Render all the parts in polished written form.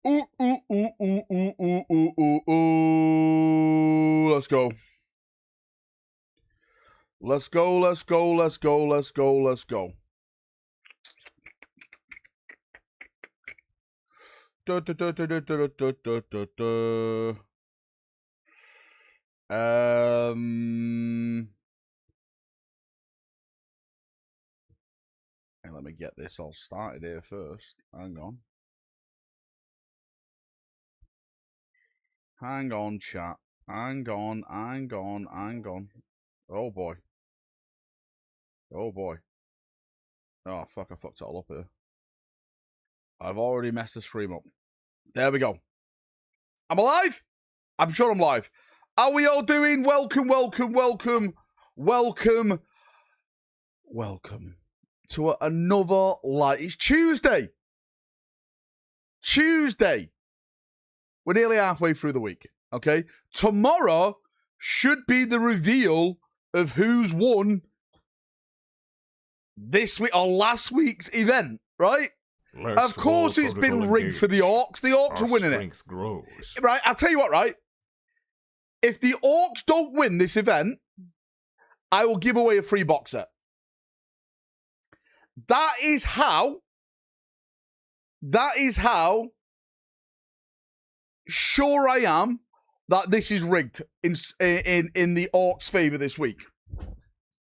Let's go. Let's go, let's go, let's go, let's go, let's go. And let me get this all started here first. Hang on. Hang on, chat. Hang on, hang on, hang on. Oh boy. Oh boy. Oh fuck, I fucked it all up here. I've already messed the stream up. There we go. I'm alive? I'm sure I'm live. How are we all doing? Welcome, welcome, welcome, welcome, welcome to another live. It's Tuesday. Tuesday. We're nearly halfway through the week, okay? Tomorrow should be the reveal of who's won this week or last week's event, right? Of course it's been rigged for the Orcs. The Orcs are winning it. Grows. Right, I'll tell you what, right? If the Orcs don't win this event, I will give away a free box set. That is how sure I am that this is rigged in the Orcs' favour this week.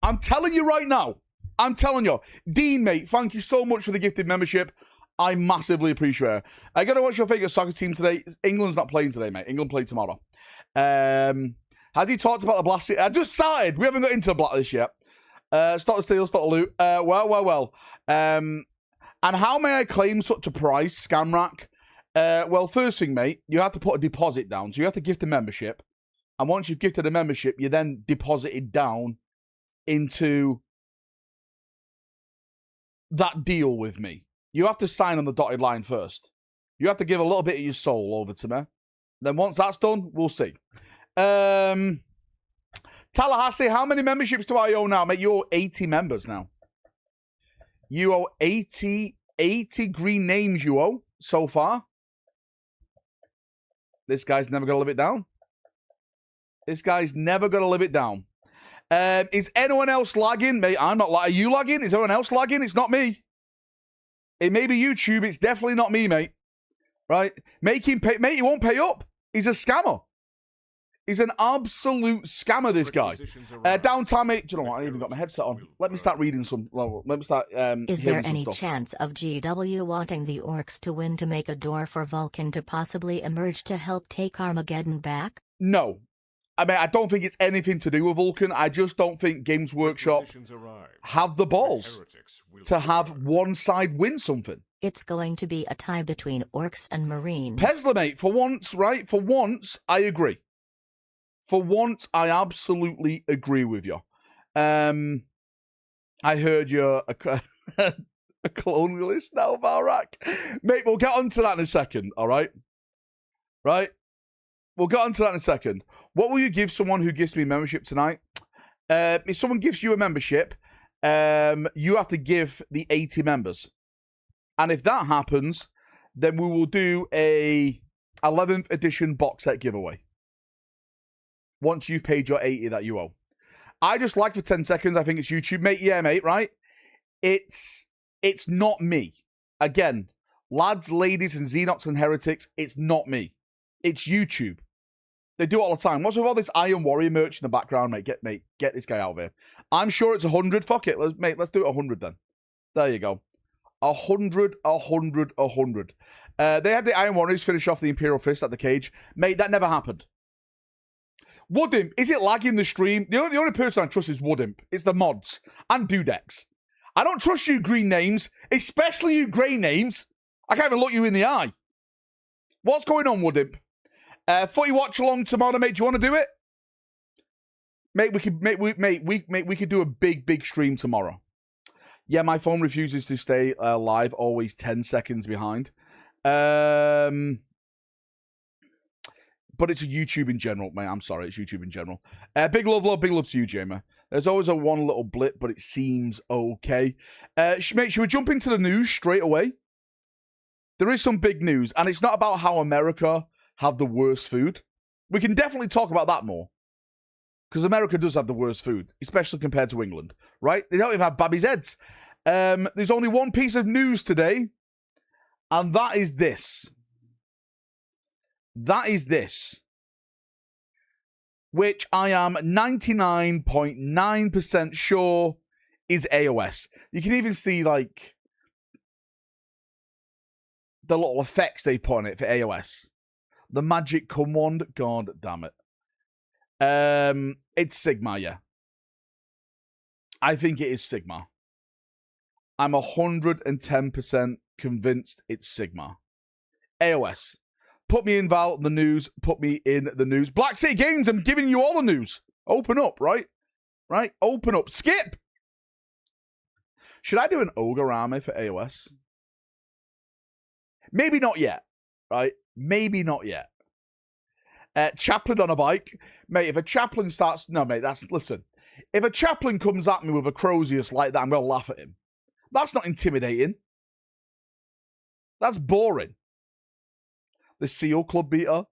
I'm telling you right now. I'm telling you. Dean, mate, thank you so much for the gifted membership. I massively appreciate it. I got to watch your favourite soccer team today. England's not playing today, mate. England play tomorrow. Has he talked about the blast? I just started. We haven't got into the blacklist yet. Stop the steal, stop the loot. Well. And how may I claim such a price, Scamrack? Well, first thing, mate, you have to put a deposit down. So you have to gift a membership. And once you've gifted a membership, you then deposit it down into that deal with me. You have to sign on the dotted line first. You have to give a little bit of your soul over to me. Then once that's done, we'll see. Tallahassee, how many memberships do I owe now, mate? You owe 80 members now. You owe 80 green names you owe so far. This guy's never going to live it down. This guy's never going to live it down. Is anyone else lagging? Mate, I'm not lagging. Are you lagging? Is anyone else lagging? It's not me. It may be YouTube. It's definitely not me, mate. Right? Make him pay. Mate, he won't pay up. He's a scammer. He's an absolute scammer, this guy. Downtime, mate. Do you know what? I even got my headset on. Let me start reading some. Let me start. Is there any chance of GW wanting the Orcs to win to make a door for Vulcan to possibly emerge to help take Armageddon back? No. I mean, I don't think it's anything to do with Vulcan. I just don't think Games Workshop have the balls to have one side win something. It's going to be a tie between Orcs and Marines. Pesler, mate, for once, right? For once, I agree. For once, I absolutely agree with you. I heard you're a colonialist now, Valrak. Mate, we'll get onto that in a second, all right? Right? We'll get onto that in a second. What will you give someone who gives me membership tonight? If someone gives you a membership, you have to give the 80 members. And if that happens, then we will do a 11th edition box set giveaway. Once you've paid your 80 that you owe. I just like for 10 seconds, I think it's YouTube. Mate, yeah, mate, right? It's not me. Again, lads, ladies, and Xenox and heretics, it's not me. It's YouTube. They do it all the time. What's with all this Iron Warrior merch in the background, mate? Get this guy out of here. I'm sure it's 100. Fuck it. Let's do it 100 then. There you go. 100. They had the Iron Warriors finish off the Imperial Fist at the cage. Mate, that never happened. Woodimp, is it lagging the stream? The only person I trust is Woodimp. It's the mods and Dudex. I don't trust you green names, especially you grey names. I can't even look you in the eye. What's going on, Woodimp? Footy watch along tomorrow, mate. Do you want to do it? Mate, we could do a big stream tomorrow. Yeah, my phone refuses to stay live, always 10 seconds behind. But it's a YouTube in general, mate. I'm sorry, it's YouTube in general. Big love to you, Jamer. There's always a one little blip, but it seems okay. Mate, should we jump into the news straight away? there is some big news, and it's not about how America have the worst food. We can definitely talk about that more. Because America does have the worst food, especially compared to England, right? They don't even have babies' heads. There's only one piece of news today, and that is this. That is this. Which I am 99.9% sure is AOS. You can even see, like, the little effects they put on it for AOS. The magic command. God damn it. It's Sigma, yeah. I think it is Sigma. I'm 110% convinced it's Sigma. AOS. Put me in, Val, the news. Put me in the news. Black City Games, I'm giving you all the news. Open up, right? Right? Open up. Skip! Should I do an Ogre army for AOS? Maybe not yet, right? Maybe not yet. Chaplain on a bike. Mate, if a chaplain starts... No, mate, listen. If a chaplain comes at me with a Crozius like that, I'm going to laugh at him. That's not intimidating. That's boring. The Seal Club beater.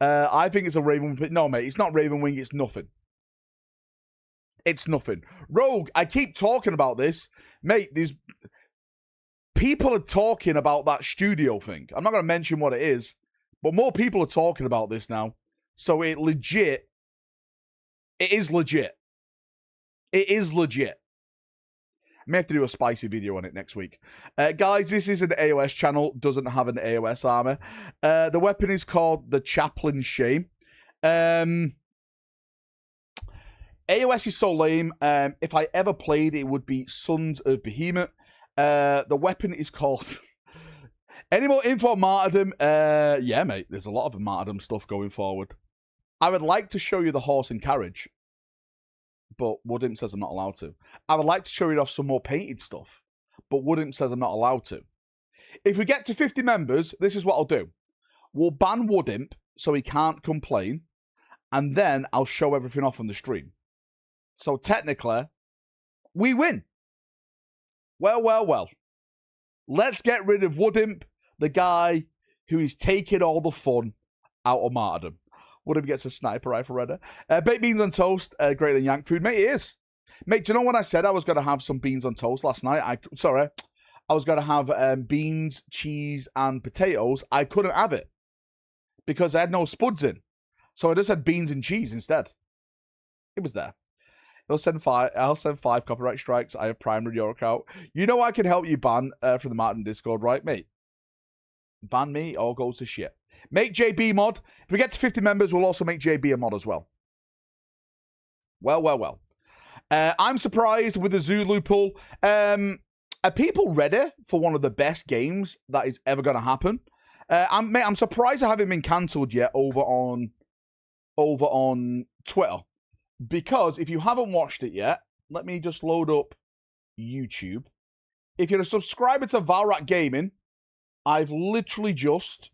I think it's a Ravenwing. No, mate, it's not Ravenwing. It's nothing. It's nothing. Rogue, I keep talking about this. Mate, these people are talking about that studio thing. I'm not going to mention what it is, but more people are talking about this now. So it is legit. It is legit. I may have to do a spicy video on it next week. Guys, this is an AOS channel. Doesn't have an AOS armor. The weapon is called the Chaplain's Shame. AOS is so lame. If I ever played, it would be Sons of Behemoth. The weapon is called... Any more info on Martyrdom? Yeah, mate. There's a lot of Martyrdom stuff going forward. I would like to show you the horse and carriage, but Woodimp says I'm not allowed to. I would like to show you off some more painted stuff, but Woodimp says I'm not allowed to. If we get to 50 members, this is what I'll do. We'll ban Woodimp so he can't complain, and then I'll show everything off on the stream. So technically, we win. Well. Let's get rid of Woodimp, the guy who is taking all the fun out of Martyrdom. Woodimp gets a sniper rifle ready. Baked beans on toast, greater than Yank food. Mate, it is. Mate, do you know when I said I was going to have some beans on toast last night? I was going to have beans, cheese, and potatoes. I couldn't have it because I had no spuds in. So I just had beans and cheese instead. It was there. I'll send 5 copyright strikes. I have primary your account. You know I can help you ban from the Martin Discord, right, mate? Ban me, all goes to shit. Make JB mod. If we get to 50 members, we'll also make JB a mod as well. Well. I'm surprised with the Zulu pull. Are people ready for one of the best games that is ever going to happen? I'm surprised I haven't been cancelled yet over on Twitter. Because if you haven't watched it yet, let me just load up YouTube. If you're a subscriber to Valrak Gaming, I've literally just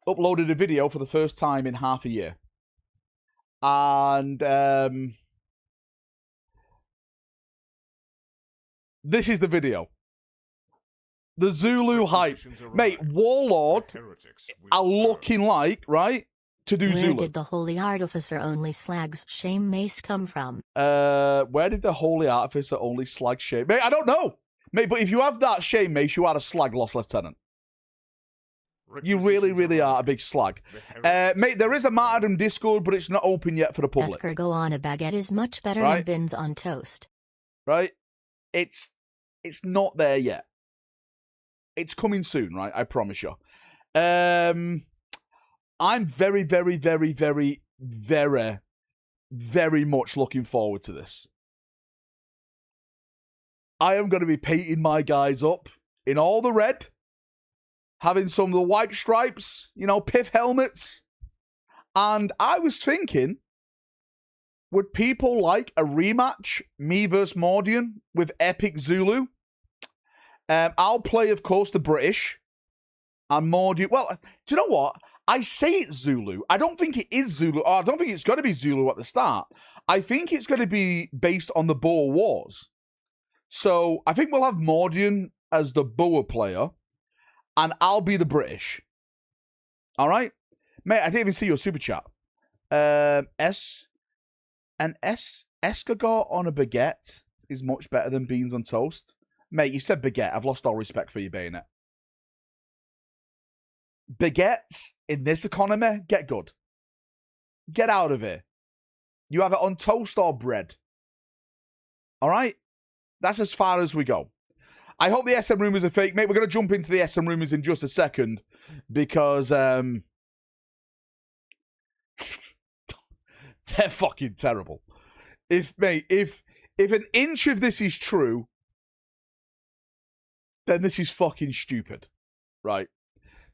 uploaded a video for the first time in half a year. And this is the video. The Zulu hype. Mate, Warlord are looking like, right, to do Zulu. Where did the Holy Artificer only slags shame mace come from? Where did the Holy Artificer only slag shame? Mate, I don't know. Mate, but if you have that shame mace, you are a slag lost lieutenant. You really are a big slag. Mate, there is a Martyrdom Discord, but it's not open yet for the public. Escargot on a baguette is much better than beans on toast. Right? It's not there yet. It's coming soon, right? I promise you. I'm very much looking forward to this. I am going to be painting my guys up in all the red, having some of the white stripes, you know, pith helmets. And I was thinking, would people like a rematch, me versus Mordian, with Epic Zulu? I'll play, of course, the British. And Mordian... Well, do you know what? I say it's Zulu. I don't think it is Zulu. I don't think it's going to be Zulu at the start. I think it's going to be based on the Boer Wars. So I think we'll have Mordian as the Boer player. and I'll be the British. All right? Mate, I didn't even see your super chat. Escargot on a baguette is much better than beans on toast. Mate, you said baguette. I've lost all respect for you, Bayonet. Baguettes in this economy, get good. Get out of here. You have it on toast or bread. All right? That's as far as we go. I hope the SM rumours are fake. Mate, we're going to jump into the SM rumours in just a second because they're fucking terrible. If an inch of this is true, then this is fucking stupid. Right?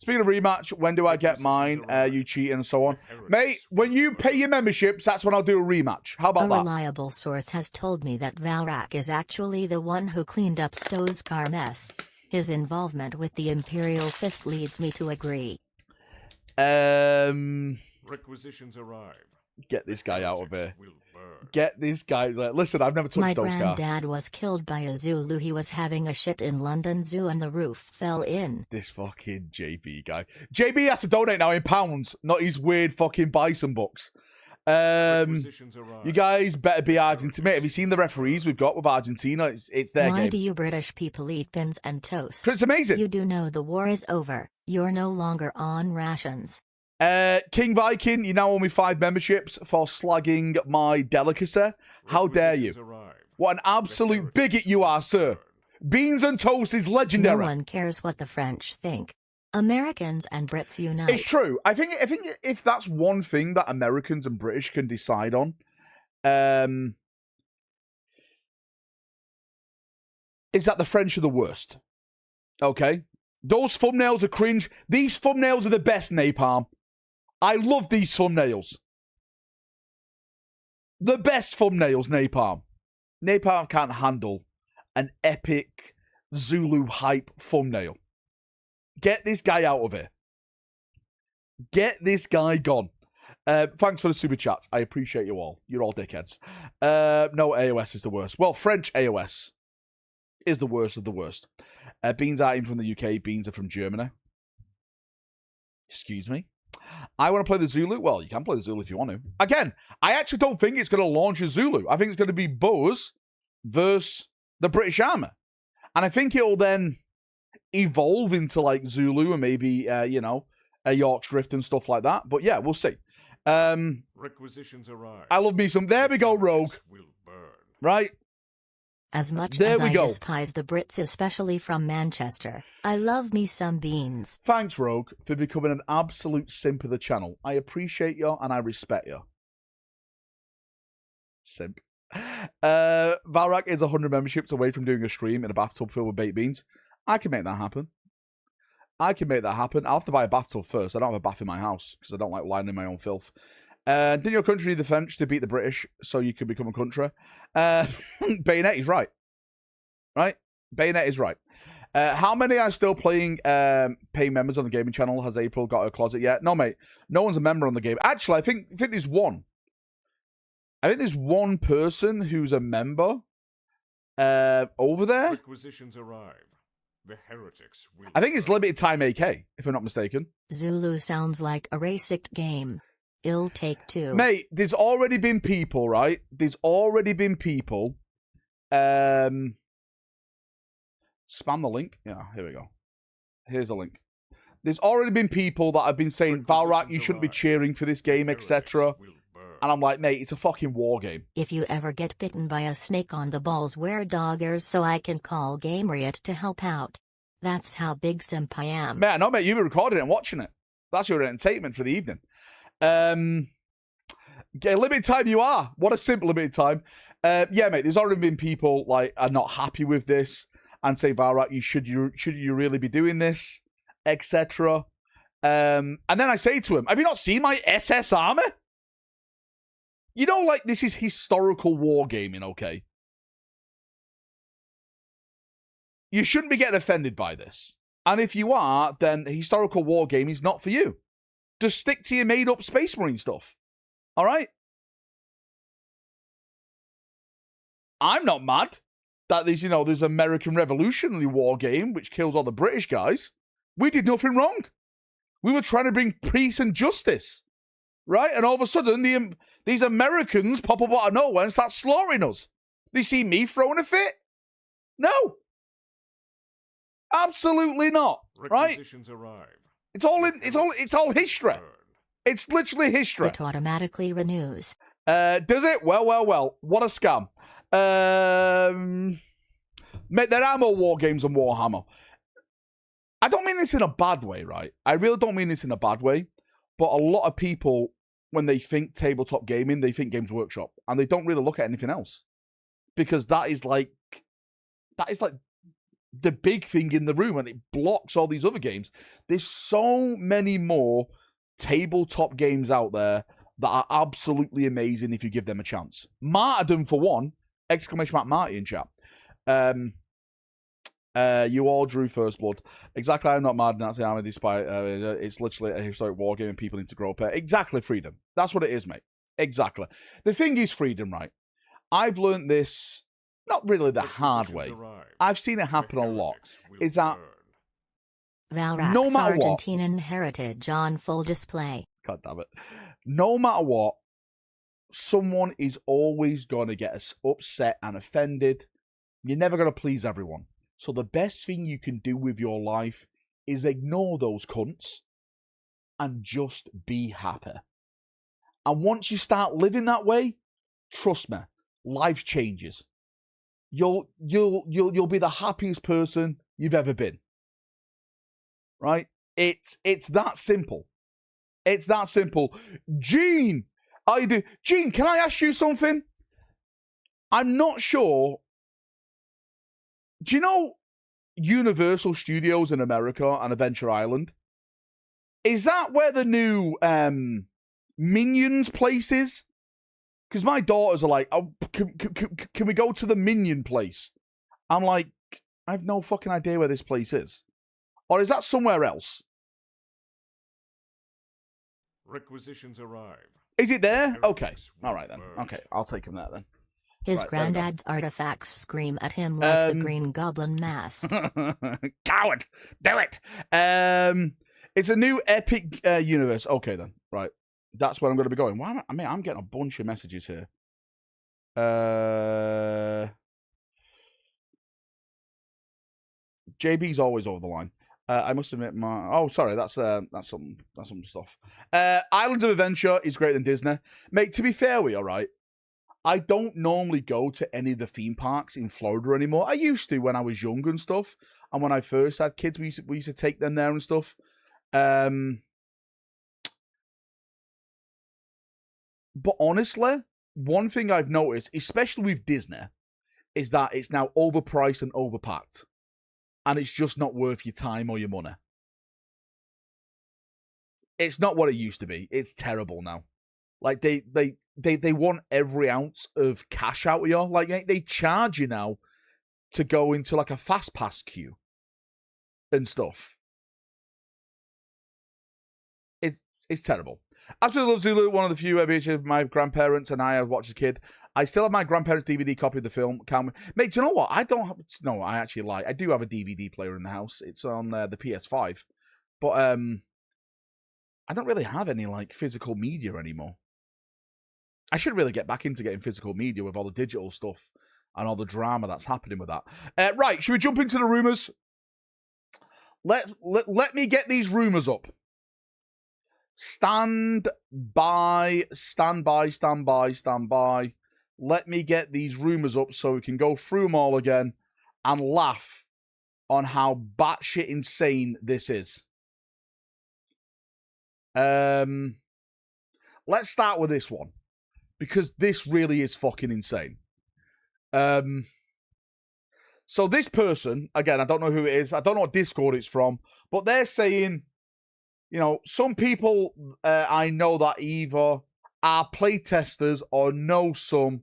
Speaking of rematch, when do I get mine? You cheating and so on. Mate, when you pay your memberships, that's when I'll do a rematch. How about that? A reliable source has told me that Valrak is actually the one who cleaned up Stowe's car mess. His involvement with the Imperial Fist leads me to agree. Requisitions arrive. Get this guy out of here. Get this guy. Listen, I've never touched Stowe's car. My granddad was killed by a Zulu. He was having a shit in London Zoo and the roof fell in. This fucking JB guy. JB has to donate now in pounds, not his weird fucking bison bucks. You guys better be Argentina. Mate, have you seen the referees we've got with Argentina? It's their game. Why do you British people eat pins and toast? It's amazing. You do know the war is over. You're no longer on rations. King Viking, you now owe me 5 memberships for slagging my delicacy. How dare you? What an absolute bigot you are, sir. Beans and toast is legendary. No one cares what the French think. Americans and Brits unite. It's true. I think if that's one thing that Americans and British can decide on, is that the French are the worst. Okay? Those thumbnails are cringe. These thumbnails are the best, Napalm. I love these thumbnails. The best thumbnails, Napalm. Napalm can't handle an epic Zulu hype thumbnail. Get this guy out of here. Get this guy gone. Thanks for the super chats. I appreciate you all. You're all dickheads. No, AOS is the worst. Well, French AOS is the worst of the worst. Beans aren't even from the UK. Beans are from Germany. Excuse me. I want to play the Zulu. Well, you can play the Zulu if you want to. Again, I actually don't think it's going to launch a Zulu. I think it's going to be Buzz versus the British Army. And I think it'll then evolve into like Zulu and maybe, a Yorkshire Rift and stuff like that. But yeah, we'll see. Requisitions arrive. I love me some. There we go, Rogue. Right? As much there as I go. despise the Brits, especially from Manchester, I love me some beans. Thanks, Rogue, for becoming an absolute simp of the channel. I appreciate you and I respect you. Simp. Valrak is 100 memberships away from doing a stream in a bathtub filled with baked beans. I can make that happen. I'll have to buy a bathtub first. I don't have a bath in my house because I don't like lying in my own filth. Didn't your country need the French to beat the British so you could become a country? Bayonet is right. Right? Bayonet is right. How many are still playing paying members on the gaming channel? Has April got her closet yet? No, mate. No one's a member on the game. Actually, I think there's one. I think there's one person who's a member over there. Requisitions arrive. The heretics will. I think it's limited time AK, if I'm not mistaken. Zulu sounds like a racist game. It'll take 2. Mate, there's already been people, right? There's already been people. Spam the link. Yeah, here we go. Here's a link. There's already been people that have been saying, Valrak, you shouldn't be cheering for this game, etc. And I'm like, mate, it's a fucking war game. If you ever get bitten by a snake on the balls, wear doggers so I can call Gameriot to help out. That's how big simp I am. Mate, I know, mate, you've been recording it and watching it. That's your entertainment for the evening. Limited time you are. What a simple limited time. Yeah, mate, there's already been people like are not happy with this and say, Valrak, should you really be doing this, etc. And then I say to him, have you not seen my SS armor? You know, like, this is historical wargaming, okay? You shouldn't be getting offended by this. And if you are, then historical wargaming is not for you. Just stick to your made-up Space Marine stuff. All right? I'm not mad that there's American Revolutionary War game, which kills all the British guys. We did nothing wrong. We were trying to bring peace and justice, right? And all of a sudden, these Americans pop up out of nowhere and start slaughtering us. They see me throwing a fit? No. Absolutely not, right? Requisitions arrive. It's all history. It's literally history. It automatically renews. Does it? Well. What a scam. Mate, there are more war games on Warhammer. I don't mean this in a bad way, right? I really don't mean this in a bad way. But a lot of people, when they think tabletop gaming, they think Games Workshop. And they don't really look at anything else. Because that is like the big thing in the room, and it blocks all these other games. There's so many more tabletop games out there that are absolutely amazing if you give them a chance. Martyrdom, for one, exclamation mark Marty in chat. You all drew First Blood. Exactly, I'm not mad, Nazi Army, despite it's literally a historic war game and people need to grow up. Exactly, freedom. That's what it is, mate. Exactly. The thing is freedom, right? I've learned this, not really the hard way. I've seen it happen a lot. Is that Valrak's no matter what, Argentinian heritage on full display. God damn it. No matter what, someone is always going to get us upset and offended. You're never going to please everyone. So the best thing you can do with your life is ignore those cunts and just be happy. And once you start living that way, trust me, life changes. You'll be the happiest person you've ever been. Right? It's that simple. It's that simple. Gene, Gene, can I ask you something? I'm not sure. Do you know Universal Studios in America and Adventure Island? Is that where the new Minions place is? Because my daughters are like, oh, can we go to the Minion place? I'm like, I have no fucking idea where this place is. Or is that somewhere else? Requisitions arrive. Is it there? Okay. All right then. Okay, I'll take him there then. His Right, granddad's artifacts scream at him like the Green Goblin mask. Coward! Do it! It's a new epic universe. Okay then. Right. That's where I'm going to be going. Why? I'm getting a bunch of messages here. JB's always over the line. I must admit, sorry, that's some stuff. Islands of Adventure is greater than Disney, mate. To be fair with you, all right, I don't normally go to any of the theme parks in Florida anymore. I used to when I was young and stuff, and when I first had kids, we used to take them there and stuff. But honestly, one thing I've noticed, especially with Disney, is that it's now overpriced and overpacked. And it's just not worth your time or your money. It's not what it used to be. It's terrible now. Like, they want every ounce of cash out of you. Like, they charge you now to go into, like, a fast pass queue and stuff. It's terrible. Absolutely love Zulu, one of the few VHS my grandparents and I have watched as a kid. I still have my grandparents' DVD copy of the film. Mate, do you know what? I don't have... No, I actually lie. I do have a DVD player in the house. It's on the PS5. But I don't really have any, like, physical media anymore. I should really get back into getting physical media with all the digital stuff and all the drama that's happening with that. Right, should we jump into the rumours? Let me get these rumours up. Stand by. Let me get these rumours up so we can go through them all again and laugh on how batshit insane this is. Let's start with this one, because this really is fucking insane. So this person, again, I don't know who it is. I don't know what Discord it's from, but they're saying, you know, some people I know that either are playtesters or know some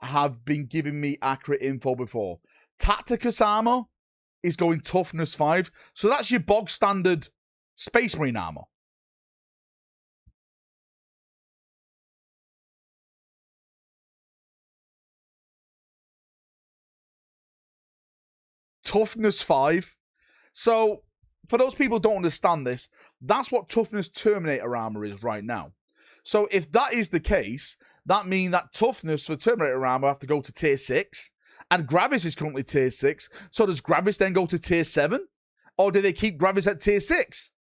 have been giving me accurate info before. Tacticus armor is going toughness 5. So that's your bog standard Space Marine armor. Toughness 5. So for those people who don't understand this, that's what toughness Terminator armor is right now. So if that is the case, that means that toughness for Terminator armor have to go to tier 6, and Gravis is currently tier 6. So does Gravis then go to tier 7? Or do they keep Gravis at tier 6?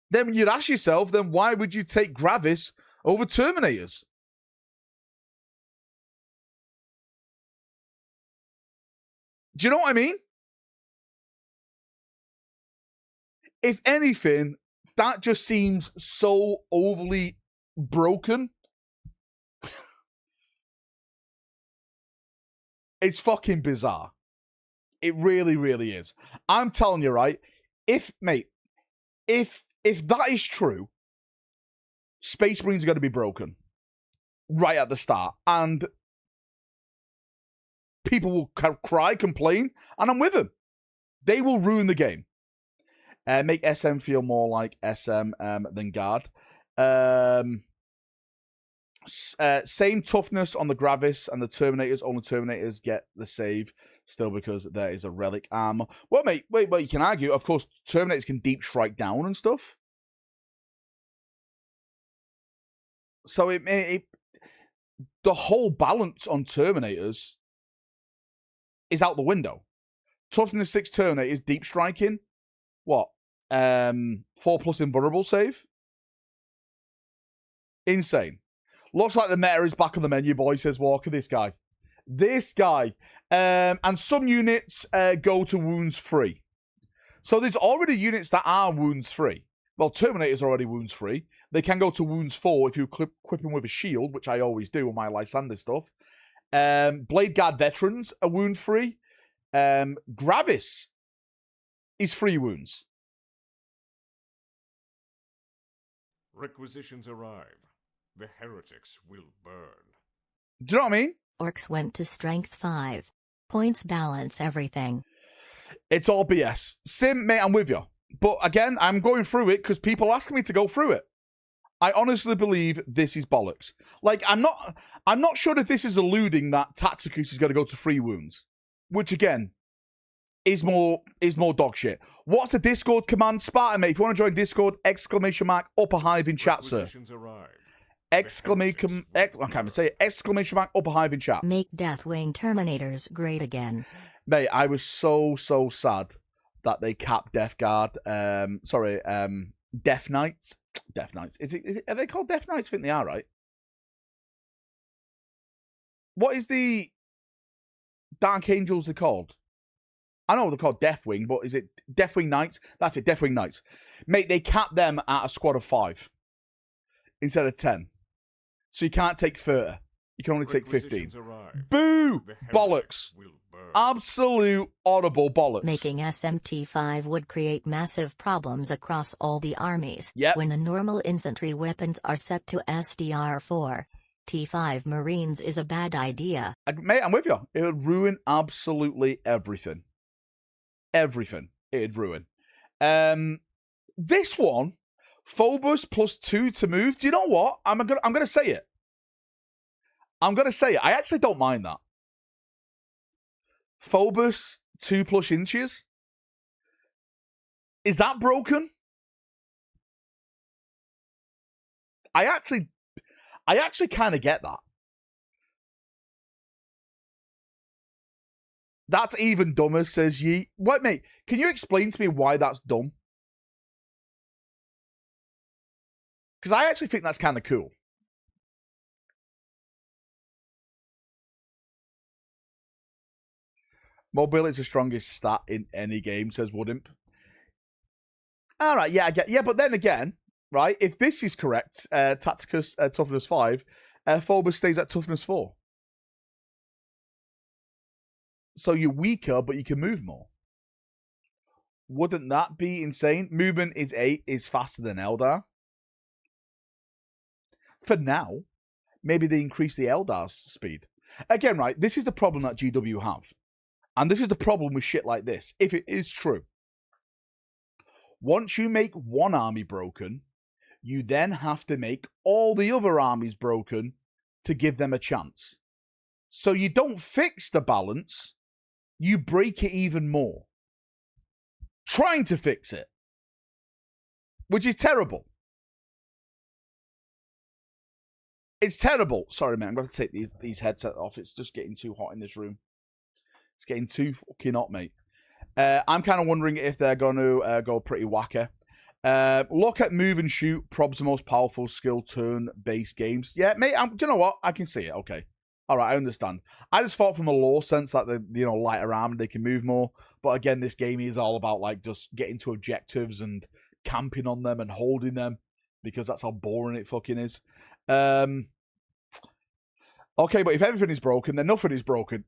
Then you'd ask yourself, then why would you take Gravis over Terminators? Do you know what I mean? If anything, that just seems so overly broken. It's fucking bizarre. It really, really is. I'm telling you, right? If that is true, Space Marines are going to be broken right at the start, and people will cry, complain, and I'm with them. They will ruin the game. Make SM feel more like SM than Guard. Same toughness on the Gravis and the Terminators. Only Terminators get the save still because there is a relic armor. Well, mate, wait, you can argue. Of course, Terminators can deep strike down and stuff. So the whole balance on Terminators is out the window. Toughness 6 Terminators, deep striking. What? 4+ invulnerable save? Insane. Looks like the meta is back on the menu, boy, says Walker. This guy. And some units go to wounds free. So there's already units that are wounds free. Well, Terminator's already wounds free. They can go to wounds 4 if you equip them with a shield, which I always do on my Lysander stuff. Blade Guard Veterans are wound free. Gravis is free wounds. Requisitions arrive. The heretics will burn. Do you know what I mean? Orcs went to strength 5. Points balance everything. It's all BS. Sim, mate, I'm with you. But again, I'm going through it because people ask me to go through it. I honestly believe this is bollocks. Like, I'm not sure if this is alluding that Tacticus is going to go to free wounds, which again is more dog shit. What's the Discord command? Spartan, mate, if you want to join Discord, exclamation mark upper hive in chat, sir. Exclamation mark upper hive in chat. Make Deathwing Terminators great again. Mate, I was so sad that they capped Death Guard. Death Knights. Death Knights. Are they called Death Knights? I think they are, right? What is the Dark Angels they're called? I know they're called Deathwing, but is it Deathwing Knights? That's it, Deathwing Knights. Mate, they capped them at a squad of 5 instead of 10. So you can't take 30. You can only take 15. Boo! Bollocks. Absolute audible bollocks. Making SMT5 would create massive problems across all the armies. Yep. When the normal infantry weapons are set to SDR4. T5 Marines is a bad idea. Mate, I'm with you. It would ruin absolutely everything. Everything. It'd ruin. This one, Phobos +2 to move. Do you know what? I'm gonna say it. I actually don't mind that. Phobos 2+ inches. Is that broken? I actually kind of get that. That's even dumber, says Ye. Wait, mate, can you explain to me why that's dumb? Because I actually think that's kind of cool. Mobility is the strongest stat in any game, says Woodimp. All right, yeah, I get. Yeah, but then again, right, if this is correct, Tacticus toughness 5, Phobos stays at toughness 4. So you're weaker, but you can move more. Wouldn't that be insane? Movement is 8, is faster than Eldar. For now, maybe they increase the Eldar's speed. Again, right, this is the problem that GW have. And this is the problem with shit like this, if it is true. Once you make one army broken, you then have to make all the other armies broken to give them a chance. So you don't fix the balance, you break it even more. Trying to fix it. which is terrible. It's terrible. Sorry, man. I'm going to take these headsets off. It's just getting too hot in this room. It's getting too fucking hot, mate. I'm kind of wondering if they're going to go pretty wacker. Look at move and shoot. Prob's the most powerful skill turn-based games. Yeah, mate. Do you know what? I can see it. Okay. All right, I understand. I just thought from a lore sense that they, lighter armed, they can move more. But again, this game is all about like just getting to objectives and camping on them and holding them because that's how boring it fucking is. Okay, but if everything is broken, then nothing is broken.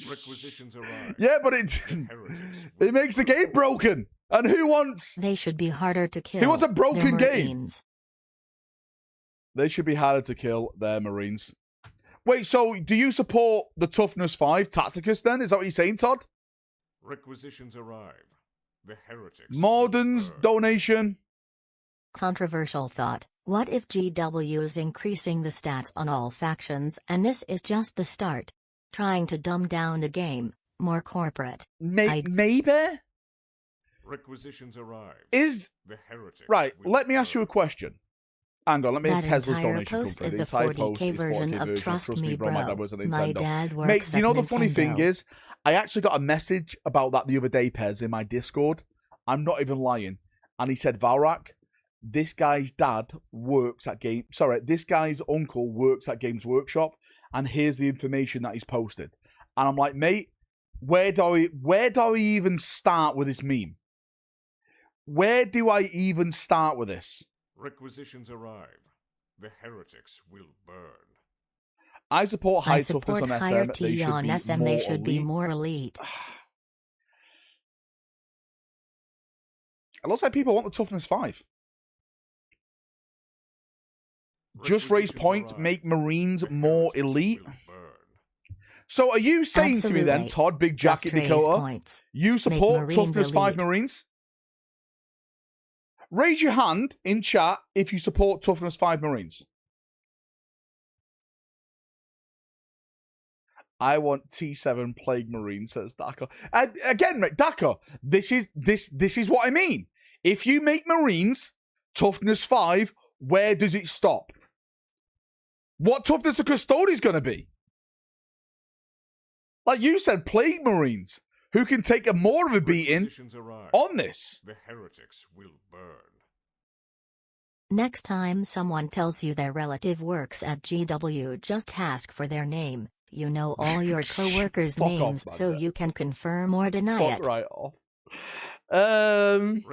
Requisitions arrive. Yeah, but it makes the game broken. And who wants? They should be harder to kill. Who wants a broken game? Marines. They should be harder to kill their Marines. Wait, so do you support the Toughness 5 Tacticus then? Is that what you're saying, Todd? Requisitions arrive. The heretics. Morden's donation. Controversial thought. What if GW is increasing the stats on all factions and this is just the start? Trying to dumb down the game, more corporate. Maybe? Requisitions arrive. Is the heretics. Right, let me ask you a question. Hang on, let me that Pesla's entire donation post come is through. the 40k version of Trust Me Bro. My dad was a Nintendo. My dad works Mate, you know at the funny thing Nintendo. is, I actually got a message about that the other day, Pez, in my Discord. I'm not even lying. And he said, Valrak, this guy's dad works at this guy's uncle works at Games Workshop, and here's the information that he's posted. And I'm like, mate, where do I even start with this meme? Where do I even start with this? Requisitions arrive. The heretics will burn. I support high I toughness support on higher SM. T on SM. They should be more elite. It looks like people want the toughness 5. Just raise points, make Marines more elite. So are you saying to me then, Todd, Big Jacket Dakota, you support toughness 5 Marines? Raise your hand in chat if you support toughness 5 Marines. I want T7 Plague Marine, says Daka. Again, Daka, this is what I mean. If you make Marines toughness 5, where does it stop? What toughness are Custodians going to be? Like you said, Plague Marines, who can take a more of a beating on this. The heretics will burn. Next time someone tells you their relative works at GW, just ask for their name. You know all your co-workers' names, so you can confirm or deny it. Right off. When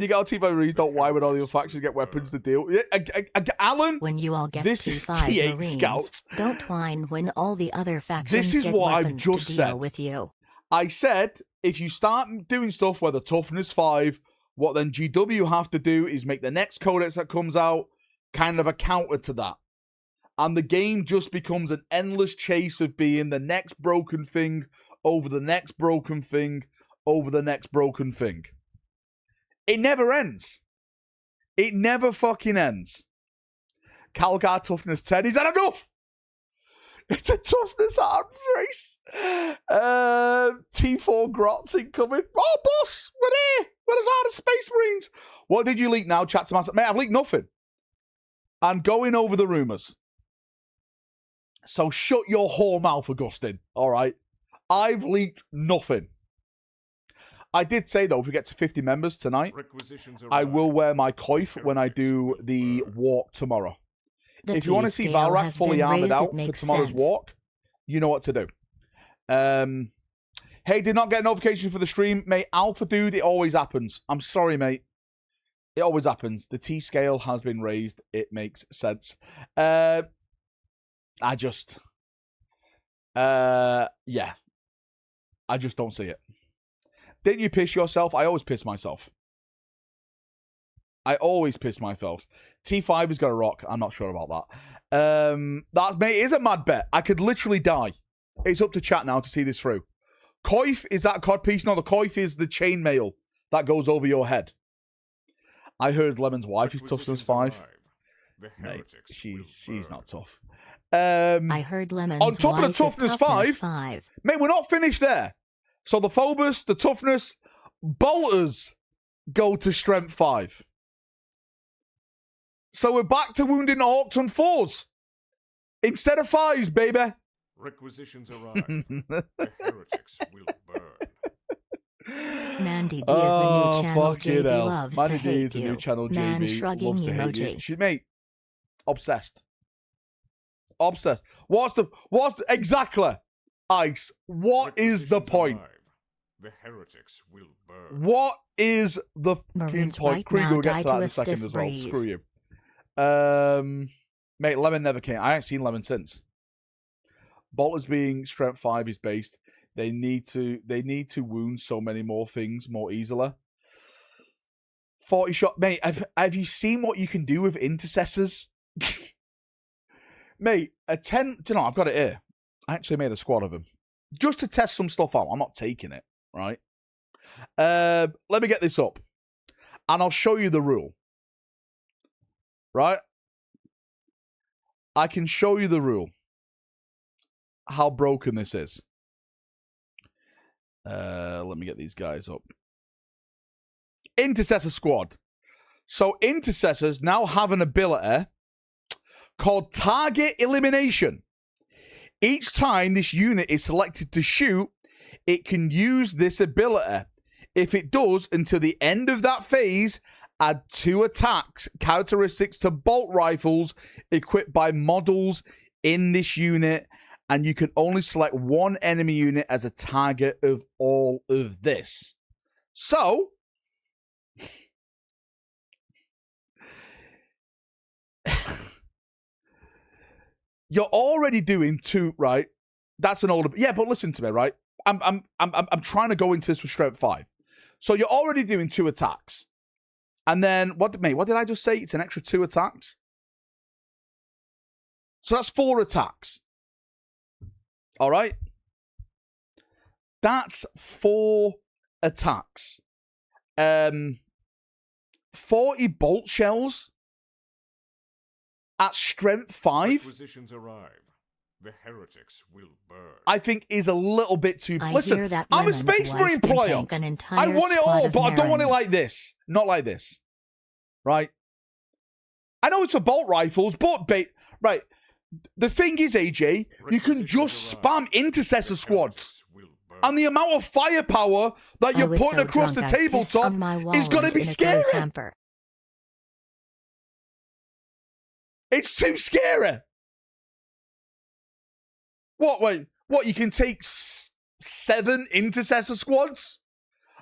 you get T by Marines, don't why when all your factions get weapons to deal. Alan, when you all get this is T5 T8 Marines, Scouts. don't whine when all the other factions This is get what I've weapons just to deal said. with you. I said if you start doing stuff where the toughness 5, what then GW have to do is make the next codex that comes out kind of a counter to that. And the game just becomes an endless chase of being the next broken thing over the next broken thing over the next broken thing. It never ends. It never fucking ends. Calgar toughness 10. Is that enough? It's a toughness arms race. T4 Grots incoming. Oh, boss, we're here. We're as hard as Space Marines. What did you leak now, chat to master? Mate, I've leaked nothing. I'm going over the rumours. So shut your whore mouth, Augustine. All right? I've leaked nothing. I did say, though, if we get to 50 members tonight, I will wear my coif when I do the walk tomorrow. If you want to see Valrak fully armored out for tomorrow's walk, you know what to do. Hey, did not get a notification for the stream. Mate, Alpha Dude, it always happens. I'm sorry, mate. It always happens. The T-scale has been raised. It makes sense. Yeah. I just don't see it. Didn't you piss yourself? I always piss myself. I always piss myself. T5 is going to rock. I'm not sure about that. That, mate, is a mad bet. I could literally die. It's up to chat now to see this through. Coif, is that codpiece? No, the coif is the chainmail that goes over your head. I heard Lemon's wife is toughness 5. Mate, she's not tough. I heard Lemon's on top wife of the toughness is 5. Mate, we're not finished there. So the Phobos, the toughness, bolters go to strength 5. So we're back to wounding orcs on 4s. Instead of 5s, baby. Requisitions arrive. The heretics will burn. Mandy D is the new channel. JB hell. loves Mandy to D hate is the you. new channel. Man JB shrugging loves to hate you. emoji. She, mate, obsessed. Obsessed. What's exactly? Ice. What is the point? Arrive. The heretics will burn. What is the Marines point? right Krieger now will get die to that to in a a second stiff as well. breeze. Screw you. Mate, Lemon never came. I ain't seen Lemon since. Bolter's being strength 5 is based. They need to wound so many more things more easily. 40 shot, mate. Have you seen what you can do with intercessors? Mate, a 10. Do you know, I've got it here. I actually made a squad of them just to test some stuff out. I'm not taking it, right? Let me get this up, and I'll show you the rule. Right? I can show you the rule. How broken this is. Let me get these guys up. Intercessor squad. So intercessors now have an ability called target elimination. Each time this unit is selected to shoot, it can use this ability. If it does, until the end of that phase, add 2 attacks characteristics to bolt rifles equipped by models in this unit, and you can only select 1 enemy unit as a target of all of this. So, you're already doing 2, right? That's an older, yeah. But listen to me, right? I'm trying to go into this with strength 5. So you're already doing 2 attacks, and then what did I just say? It's an extra 2 attacks. So that's 4 attacks. All right, that's 4 attacks. 40 bolt shells at strength 5. Requisitions arrive. The heretics will burn. I think is a little bit too. I Listen, hear that I'm a Lemon's Space wife Marine can player. tank an entire I want it squad all, of but I don't want it Marines. like this. Not like this. Right? I know it's a bolt rifles, but right. The thing is, AJ, you can just spam intercessor squads. And the amount of firepower that you're putting across the tabletop is going to be scary. It's too scary. What, you can take 7 intercessor squads?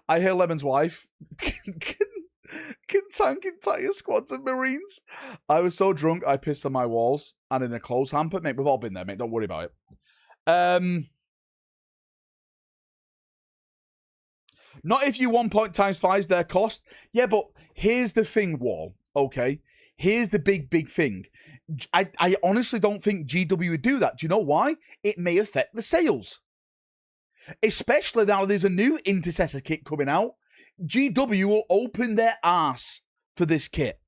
I hear Lemon's wife can tank entire squads of Marines. I was so drunk, I pissed on my walls and in a clothes hamper. Mate, we've all been there, mate. Don't worry about it. Not if you 1 point times 5 their cost. Yeah, but here's the thing, Wall. Okay? Here's the big thing. I honestly don't think GW would do that. Do you know why? It may affect the sales. Especially now there's a new intercessor kit coming out. GW will open their ass for this kit.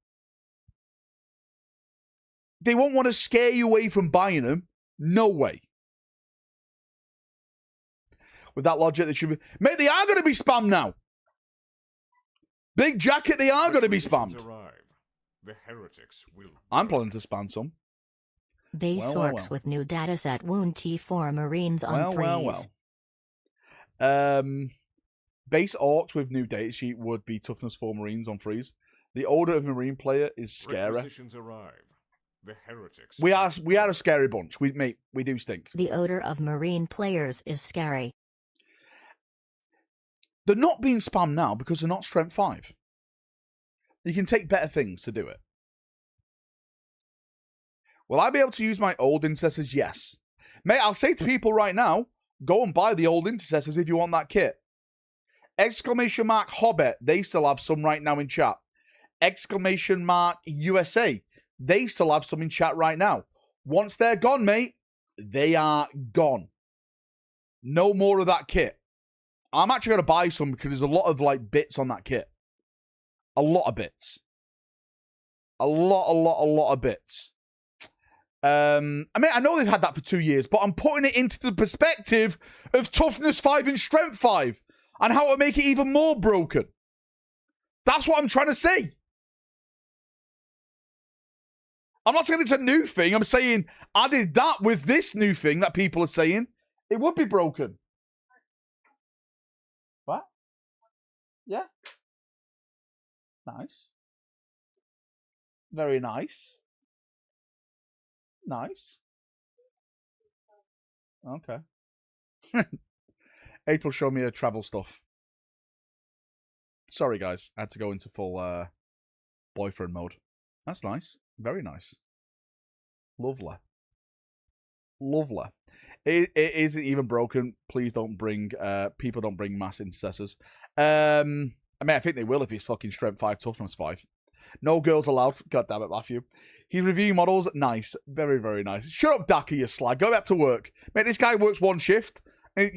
They won't want to scare you away from buying them. No way. With that logic, they should be... Mate, they are going to be spammed now. Big jacket, they are going to be spammed. The heretics will... I'm planning to spam some. Base orcs with new dataset wound T4 Marines on freeze. Base orcs with new datasheet would be toughness 4 Marines on freeze. The order of Marine player is scary. The heretics. We are a scary bunch. We do stink. The odor of Marine players is scary. They're not being spammed now because they're not strength 5. You can take better things to do it. Will I be able to use my old intercessors? Yes. Mate, I'll say to people right now, go and buy the old intercessors if you want that kit. Exclamation mark Hobbit, they still have some right now in chat. Exclamation mark USA, they still have some in chat right now. Once they're gone, mate, they are gone. No more of that kit. I'm actually going to buy some because there's a lot of like bits on that kit. A lot of bits. A lot of bits. I mean, I know they've had that for 2 years, but I'm putting it into the perspective of toughness 5 and strength 5 and how to make it even more broken. That's what I'm trying to say. I'm not saying it's a new thing. I'm saying I did that with this new thing that people are saying. It would be broken. What? Yeah. Nice. Very nice. Nice. Okay. April showed me her travel stuff. Sorry, guys. I had to go into full boyfriend mode. That's nice. Very nice. Lovely. Lovely. It isn't even broken. Please don't bring people don't bring mass intercessors. I mean, I think they will if he's fucking strength 5, toughness 5. No girls allowed. God damn it, Matthew. He's reviewing models. Nice. Very, very nice. Shut up, Daka, you slag. Go back to work. Mate, this guy works one shift, and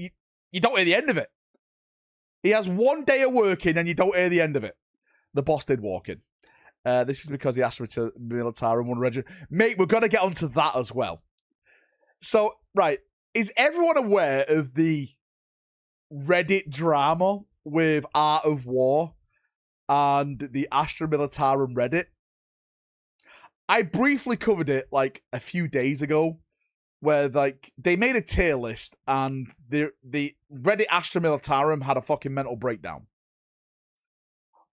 you don't hear the end of it. He has 1 day of working, and you don't hear the end of it. The boss did walk in. This is because he asked me to military and one regiment. Mate, we're going to get onto that as well. So, right. Is everyone aware of the Reddit drama with Art of War and the Astra Militarum Reddit? I briefly covered it like a few days ago, where like they made a tier list and the Reddit Astra Militarum had a fucking mental breakdown.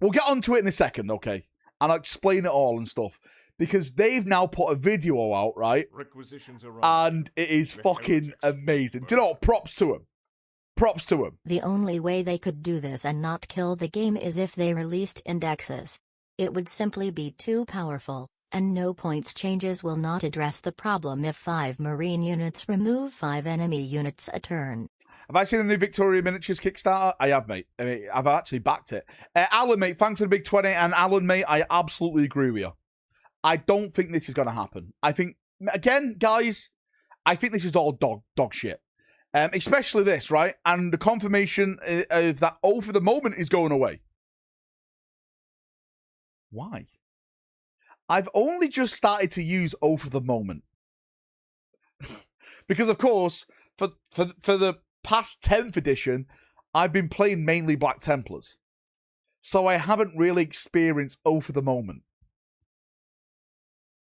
We'll get onto it in a second, okay? And I'll explain it all and stuff. Because they've now put a video out, right? Requisitions arrived. And it is fucking amazing. Do you know what? Props to them. Props to them. The only way they could do this and not kill the game is if they released indexes. It would simply be too powerful, and no points changes will not address the problem if 5 Marine units remove 5 enemy units a turn. Have I seen the new Victoria Miniatures Kickstarter? I have, mate. I mean, I've actually backed it. Alan, mate, thanks for the big 20. And Alan, mate, I absolutely agree with you. I don't think this is going to happen. I think, again, guys, I think this is all dog shit. Especially this, right? And the confirmation of that O for the moment is going away. Why? I've only just started to use O for the moment. Because, of course, for the past 10th edition, I've been playing mainly Black Templars. So I haven't really experienced O for the moment.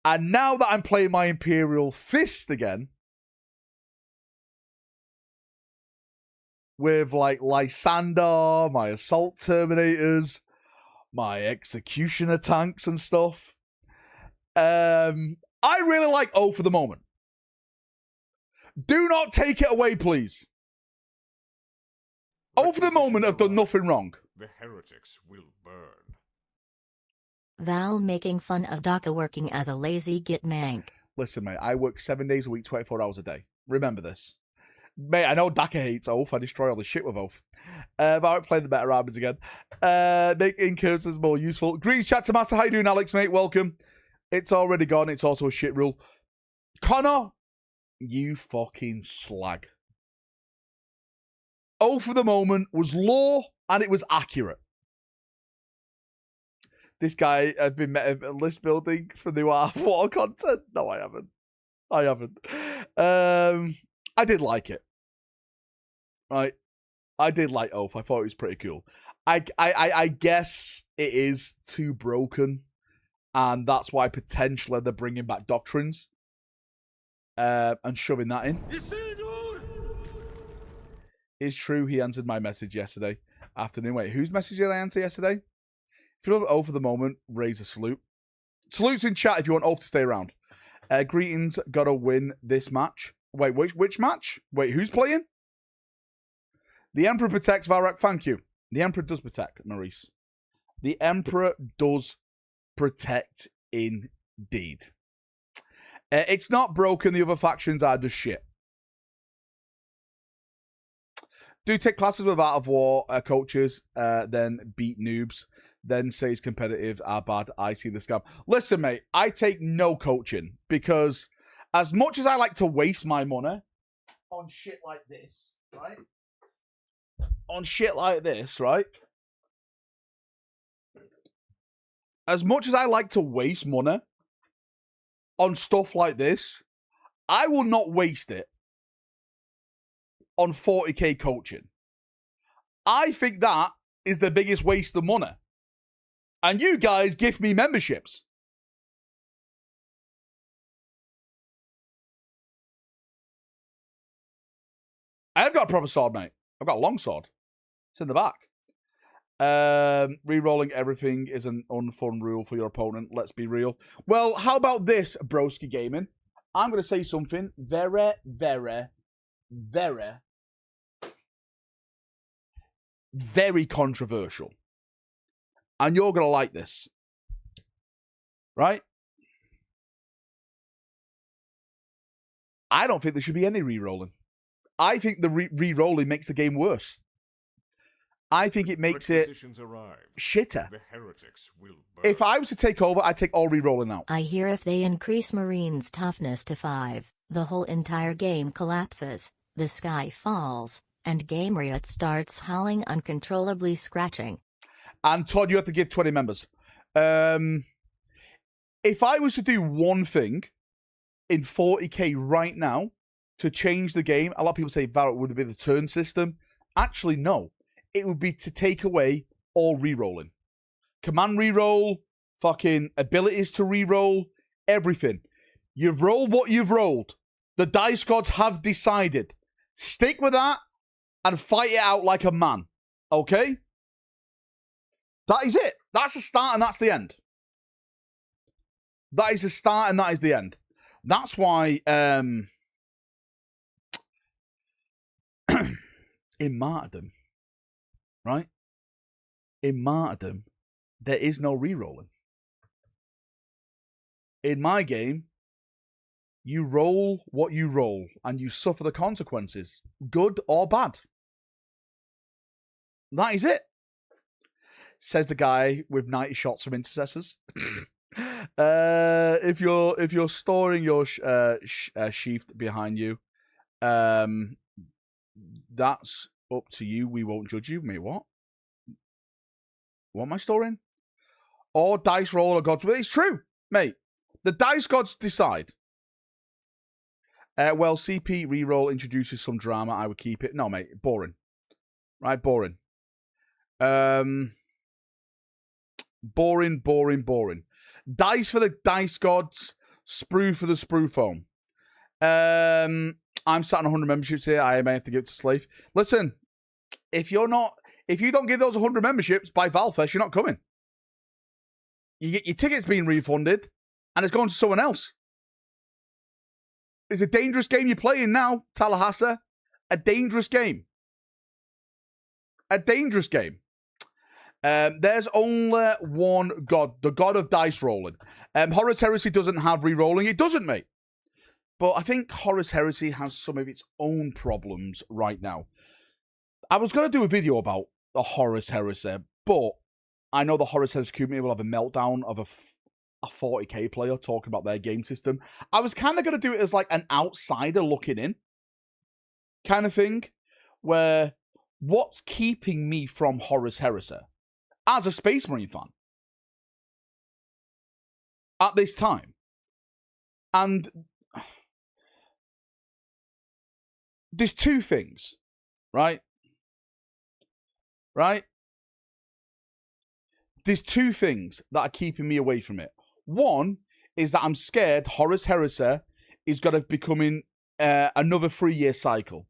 And now that I'm playing my Imperial Fist again, with like Lysander, my Assault Terminators, my Executioner tanks and stuff, I really like O for the moment. Do not take it away, please. O for the moment have done nothing wrong. The heretics will burn. Val making fun of Daka working as a lazy git mank. Listen, mate, I work 7 days a week, 24 hours a day. Remember this. Mate, I know Daka hates Oath. I destroy all the shit with Oath. But I won't play the better armies again. Making curses more useful. Greetings, chat to Master. How you doing, Alex, mate? Welcome. It's already gone. It's also a shit rule. Connor, you fucking slag. Oath for the moment was law and it was accurate. This guy has been list building for new Art of War content. No, I haven't. I did like it. Right? I did like Oath. I thought it was pretty cool. I guess it is too broken. And that's why potentially they're bringing back Doctrines. And shoving that in. It's true he answered my message yesterday afternoon. Wait, whose message did I answer yesterday? If you don't Oath for the moment, raise a salute. Salutes in chat if you want Oath to stay around. Greetings, gotta win this match. Wait, which match? Wait, who's playing? The Emperor protects Valrak. Thank you. The Emperor does protect, Maurice. The Emperor does protect indeed. It's not broken. The other factions are just shit. Do take classes with Art of War coaches, then beat noobs, then says competitive are bad. I see the scam. Listen, mate, I take no coaching because as much as I like to waste my money on shit like this, right? On shit like this, right? As much as I like to waste money on stuff like this, I will not waste it on 40k coaching. I think that is the biggest waste of money. And you guys gift me memberships. I've got a proper sword, mate. I've got a long sword. It's in the back. Rerolling everything is an unfun rule for your opponent. Let's be real. Well, how about this, Broski Gaming? I'm going to say something very, very, very, very controversial. And you're going to like this. Right? I don't think there should be any rerolling. I think the re-rolling makes the game worse. I think it makes it shitter. The heretics will burn. If I was to take over, I'd take all re-rolling out. I hear if they increase Marines' toughness to 5, the whole entire game collapses, the sky falls, and Game Riot starts howling uncontrollably scratching. And Todd, you have to give 20 members. If I was to do one thing in 40k right now to change the game, a lot of people say, Valrak, would it be the turn system? Actually, no. It would be to take away all re-rolling. Command re-roll, fucking abilities to re-roll, everything. You've rolled what you've rolled. The dice gods have decided. Stick with that and fight it out like a man. Okay? That is it. That's the start and that's the end. That is the start and that is the end. That's why in martyrdom, right? In martyrdom, there is no re-rolling. In my game, you roll what you roll and you suffer the consequences, good or bad. That is it. Says the guy with 90 shots from intercessors. If you're storing your sheath behind you, that's up to you. We won't judge you. Mate, what? What am I storing? Or dice roll or gods. Well, it's true, mate. The dice gods decide. Well, CP reroll introduces some drama. I would keep it. No, mate, boring. Right, boring. Boring. Dice for the dice gods. Sprue for the sprue foam. I'm sat on 100 memberships here. I may have to give it to Slave. Listen, if you don't give those 100 memberships by Valfest, you're not coming. You get your tickets being refunded, and it's going to someone else. It's a dangerous game you're playing now, Tallahassee. A dangerous game. A dangerous game. There's only one god, the god of dice rolling. Horus Heresy doesn't have re-rolling. It doesn't, mate. But I think Horus Heresy has some of its own problems right now. I was going to do a video about the Horus Heresy, but I know the Horus Heresy community will have a meltdown of a 40k player talking about their game system. I was kind of going to do it as like an outsider looking in kind of thing, where what's keeping me from Horus Heresy as a Space Marine fan at this time? And there's two things, right? Right? There's two things that are keeping me away from it. One is that I'm scared Horus Heresy is going to becoming another 3-year cycle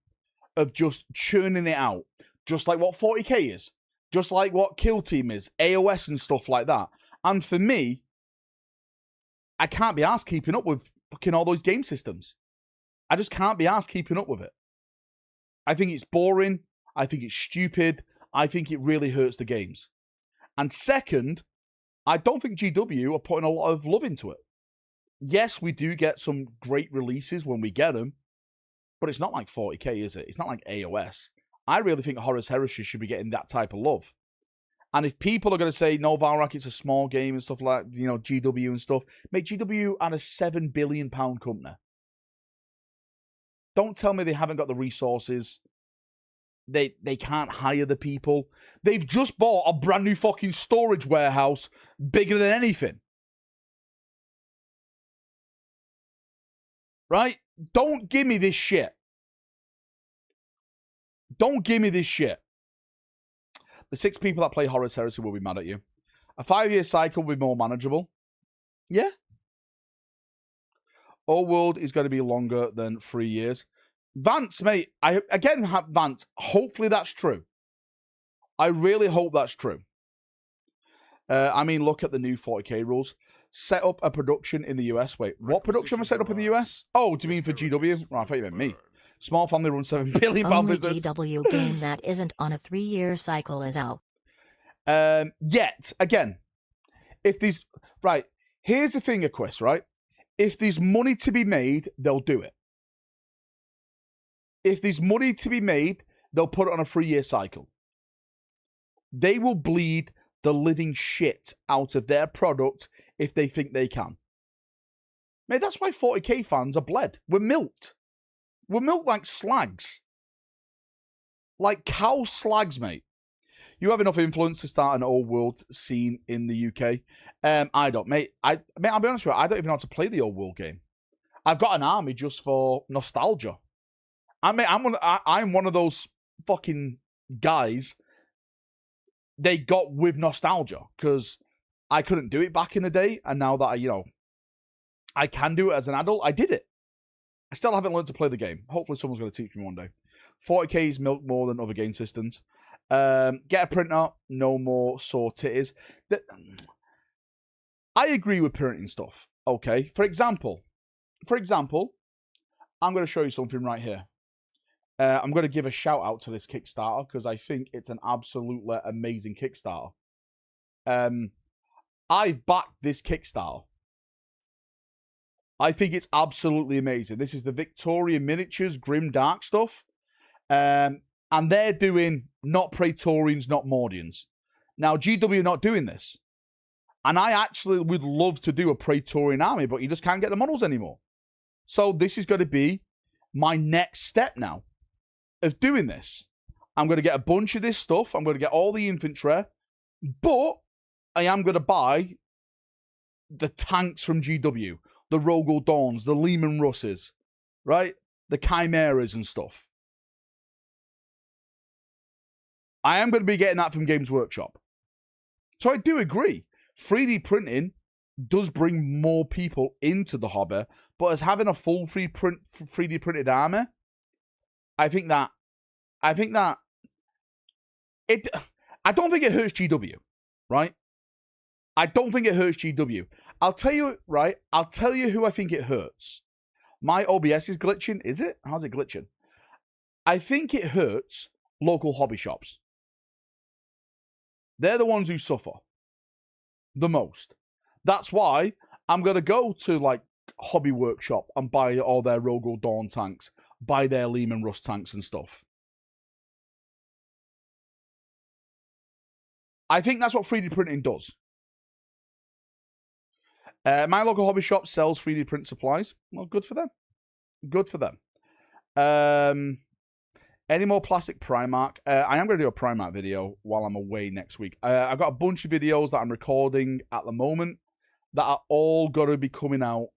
of just churning it out. Just like what 40k is. Just like what Kill Team is. AOS and stuff like that. And for me, I can't be asked keeping up with fucking all those game systems. I just can't be asked keeping up with it. I think it's boring. I think it's stupid. I think it really hurts the games. And second, I don't think GW are putting a lot of love into it. Yes, we do get some great releases when we get them, but it's not like 40k, is it? It's not like AOS. I really think Horus Heresy should be getting that type of love. And if people are going to say, no, Valrak, it's a small game and stuff like, you know, GW and stuff, mate, GW are a £7 billion company. Don't tell me they haven't got the resources. They can't hire the people. They've just bought a brand new fucking storage warehouse bigger than anything. Right? Don't give me this shit. Don't give me this shit. The 6 people that play Horus Heresy will be mad at you. A 5-year cycle will be more manageable. Yeah. Old world is going to be longer than 3 years. Vance, mate, I again have Vance. Hopefully that's true. I really hope that's true. I mean, look at the new 40k rules. Set up a production in the US. Wait, what production was set up in the US? Oh, do you mean for GW? Oh, I thought you meant me. Small family runs $7 billion business. Only GW game that isn't on a 3-year cycle is out. Yet, again, if these... Right, here's the thing, Aquis, right? If there's money to be made, they'll do it. If there's money to be made, they'll put it on a 3-year cycle. They will bleed the living shit out of their product if they think they can. Mate, that's why 40k fans are bled. We're milked. We're milked like slags. Like cow slags, mate. You have enough influence to start an old world scene in the UK. I don't, mate. I'll be honest with you, I don't even know how to play the old world game. I've got an army just for nostalgia. I'm one of those fucking guys they got with nostalgia because I couldn't do it back in the day, and now that I can do it as an adult, I did it. I still haven't learned to play the game. Hopefully someone's going to teach me one day. 40k is milk more than other game systems. Get a printer, no more sore titties. I agree with printing stuff, okay? For example, I'm going to show you something right here. I'm going to give a shout out to this Kickstarter because I think it's an absolutely amazing Kickstarter. I've backed this Kickstarter. I think it's absolutely amazing. This is the Victorian Miniatures Grim Dark stuff. And they're doing not Praetorians, not Mordians. Now, GW are not doing this. And I actually would love to do a Praetorian army, but you just can't get the models anymore. So this is going to be my next step now of doing this. I'm going to get a bunch of this stuff. I'm going to get all the infantry. But I am going to buy the tanks from GW. The Rogel Dawns, the Lehman Russes, right? The Chimeras and stuff. I am going to be getting that from Games Workshop. So I do agree. 3D printing does bring more people into the hobby, but as having a full 3D printed army, I don't think it hurts GW, right? I don't think it hurts GW. I'll tell you, right? I'll tell you who I think it hurts. My OBS is glitching. Is it? How's it glitching? I think it hurts local hobby shops. They're the ones who suffer the most. That's why I'm going to go to like Hobby Workshop and buy all their Rogel Dawn tanks, buy their Lehman Russ tanks and stuff. I think that's what 3D printing does. My local hobby shop sells 3D print supplies. Well, good for them. Good for them. Any more plastic Primark? I am going to do a Primark video while I'm away next week. I've got a bunch of videos that I'm recording at the moment that are all going to be coming out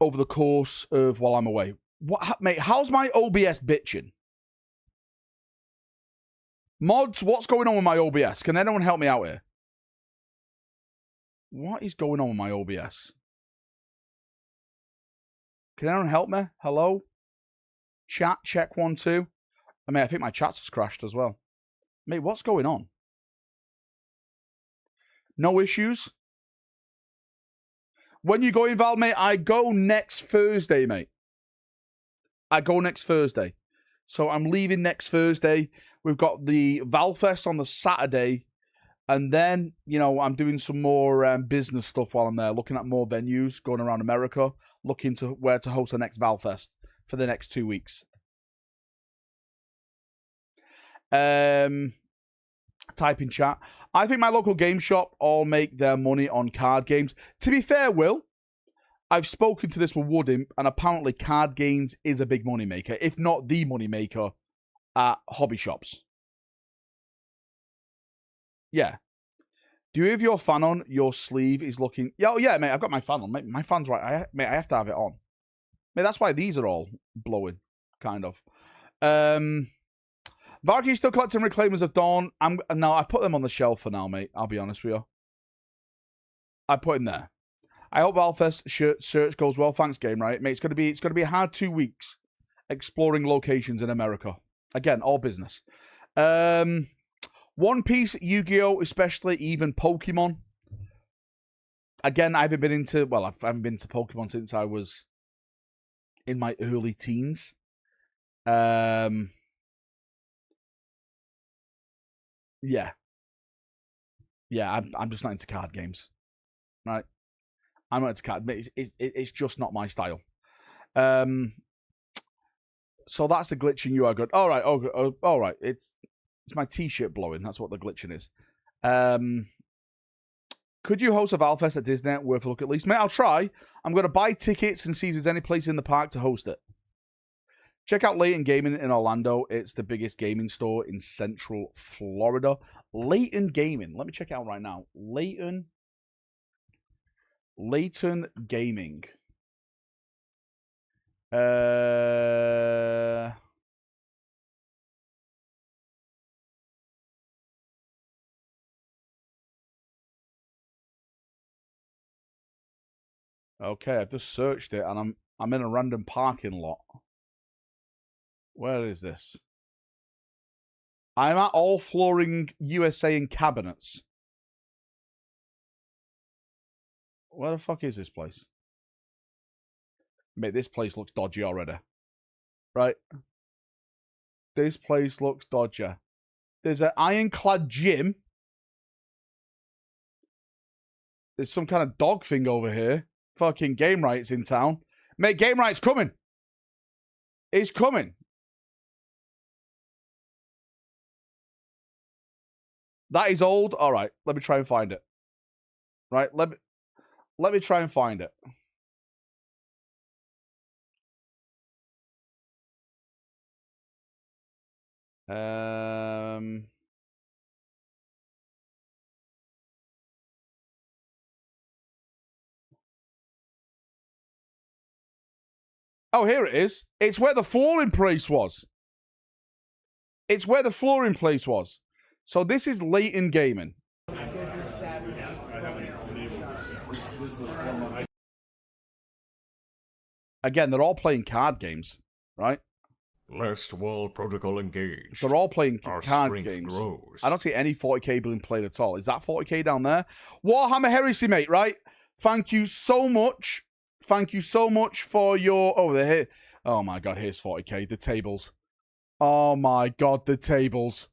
over the course of while I'm away. What, mate, how's my OBS bitching? Mods, what's going on with my OBS? Can anyone help me out here? What is going on with my OBS? Can anyone help me? Hello? Chat, check 1, 2. I mean, I think my chat's has crashed as well. Mate, what's going on? No issues? When you going, Val, mate? I go next Thursday, mate. I go next Thursday. So I'm leaving next Thursday. We've got the Valfest on the Saturday. And then, you know, I'm doing some more business stuff while I'm there, looking at more venues, going around America, looking to where to host the next Valfest for the next 2 weeks. Type in chat. I think my local game shop all make their money on card games. To be fair, Will, I've spoken to this with Woodimp, and apparently card games is a big money maker, if not the money maker at hobby shops. Yeah. Do you have your fan on? Your sleeve is looking... Yeah, oh, yeah, mate, I've got my fan on. My fan's right. Mate, I have to have it on. Mate, that's why these are all blowing, kind of. Valrak, you still collecting Reclaimers of Dawn? No, I put them on the shelf for now, mate. I'll be honest with you. I put them there. I hope Valfest search goes well. Thanks, game, right? Mate, it's gonna be a hard 2 weeks exploring locations in America. Again, all business. One Piece, Yu-Gi-Oh, especially, even Pokemon. Again, I haven't been into Pokemon since I was in my early teens. Yeah. I'm just not into card games, right? I'm not into card. It's just not my style. So that's the glitching. You are good. All right. All right. It's my t-shirt blowing. That's what the glitching is. Could you host a Valfest at Disney? Worth a look at least, mate. I'll try. I'm going to buy tickets and see if there's any place in the park to host it. Check out Layton Gaming in Orlando. It's the biggest gaming store in Central Florida. Layton Gaming. Let me check it out right now. Layton Gaming. Okay, I've just searched it and I'm in a random parking lot. Where is this? I'm at All Flooring USA and Cabinets. Where the fuck is this place? Mate, this place looks dodgy already. Right? This place looks dodgy. There's an ironclad gym. There's some kind of dog thing over here. Fucking Game Right's in town. Mate, Game Right's coming. It's coming. That is old. All right, let me try and find it. Right, let me try and find it. Oh, here it is. It's where the flooring place was. It's where the flooring place was. So this is Layton Gaming. Again, they're all playing card games, right? Last Wall Protocol engaged. They're all playing Our card strength games. grows. I don't see any 40k being played at all. Is that 40k down there? Warhammer Heresy, mate, right? Thank you so much. Thank you so much for your... Oh, they're here. Oh, my God, here's 40k. The tables. Oh, my God, the tables.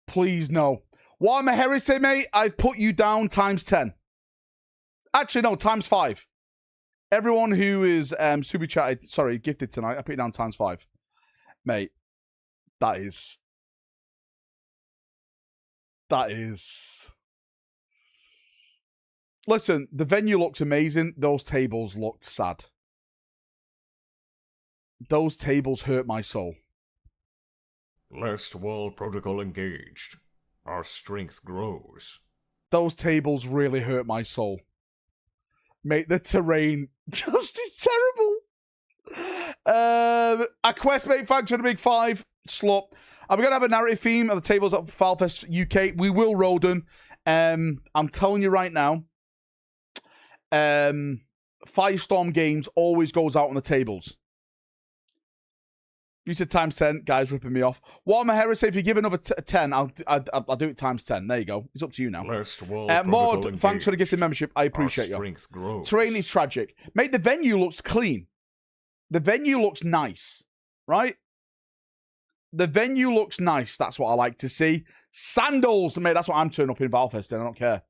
Please, no. Warhammer Heresy, mate, I've put you down times 10. Actually, no, times 5. Everyone who is super chatted, sorry, gifted tonight, I put you down times 5. Mate, that is... Listen, the venue looks amazing. Those tables looked sad. Those tables hurt my soul. Last Wall Protocol engaged. Our strength grows. Those tables really hurt my soul. Mate, the terrain just is terrible. A quest, mate, thanks for the big 5. Slot. Are we going to have a narrative theme of the tables at Valfest UK? We will, Roden. I'm telling you right now, Firestorm Games always goes out on the tables. You said times 10. Guys ripping me off. Warhammer Heresy, if you give another 10, I'll do it times 10. There you go. It's up to you now. Maud, thanks for the gifted membership. I appreciate you. Terrain is tragic. Mate, the venue looks clean. The venue looks nice. Right? The venue looks nice. That's what I like to see. Sandals. Mate, that's what I'm turning up in Valfest. I don't care.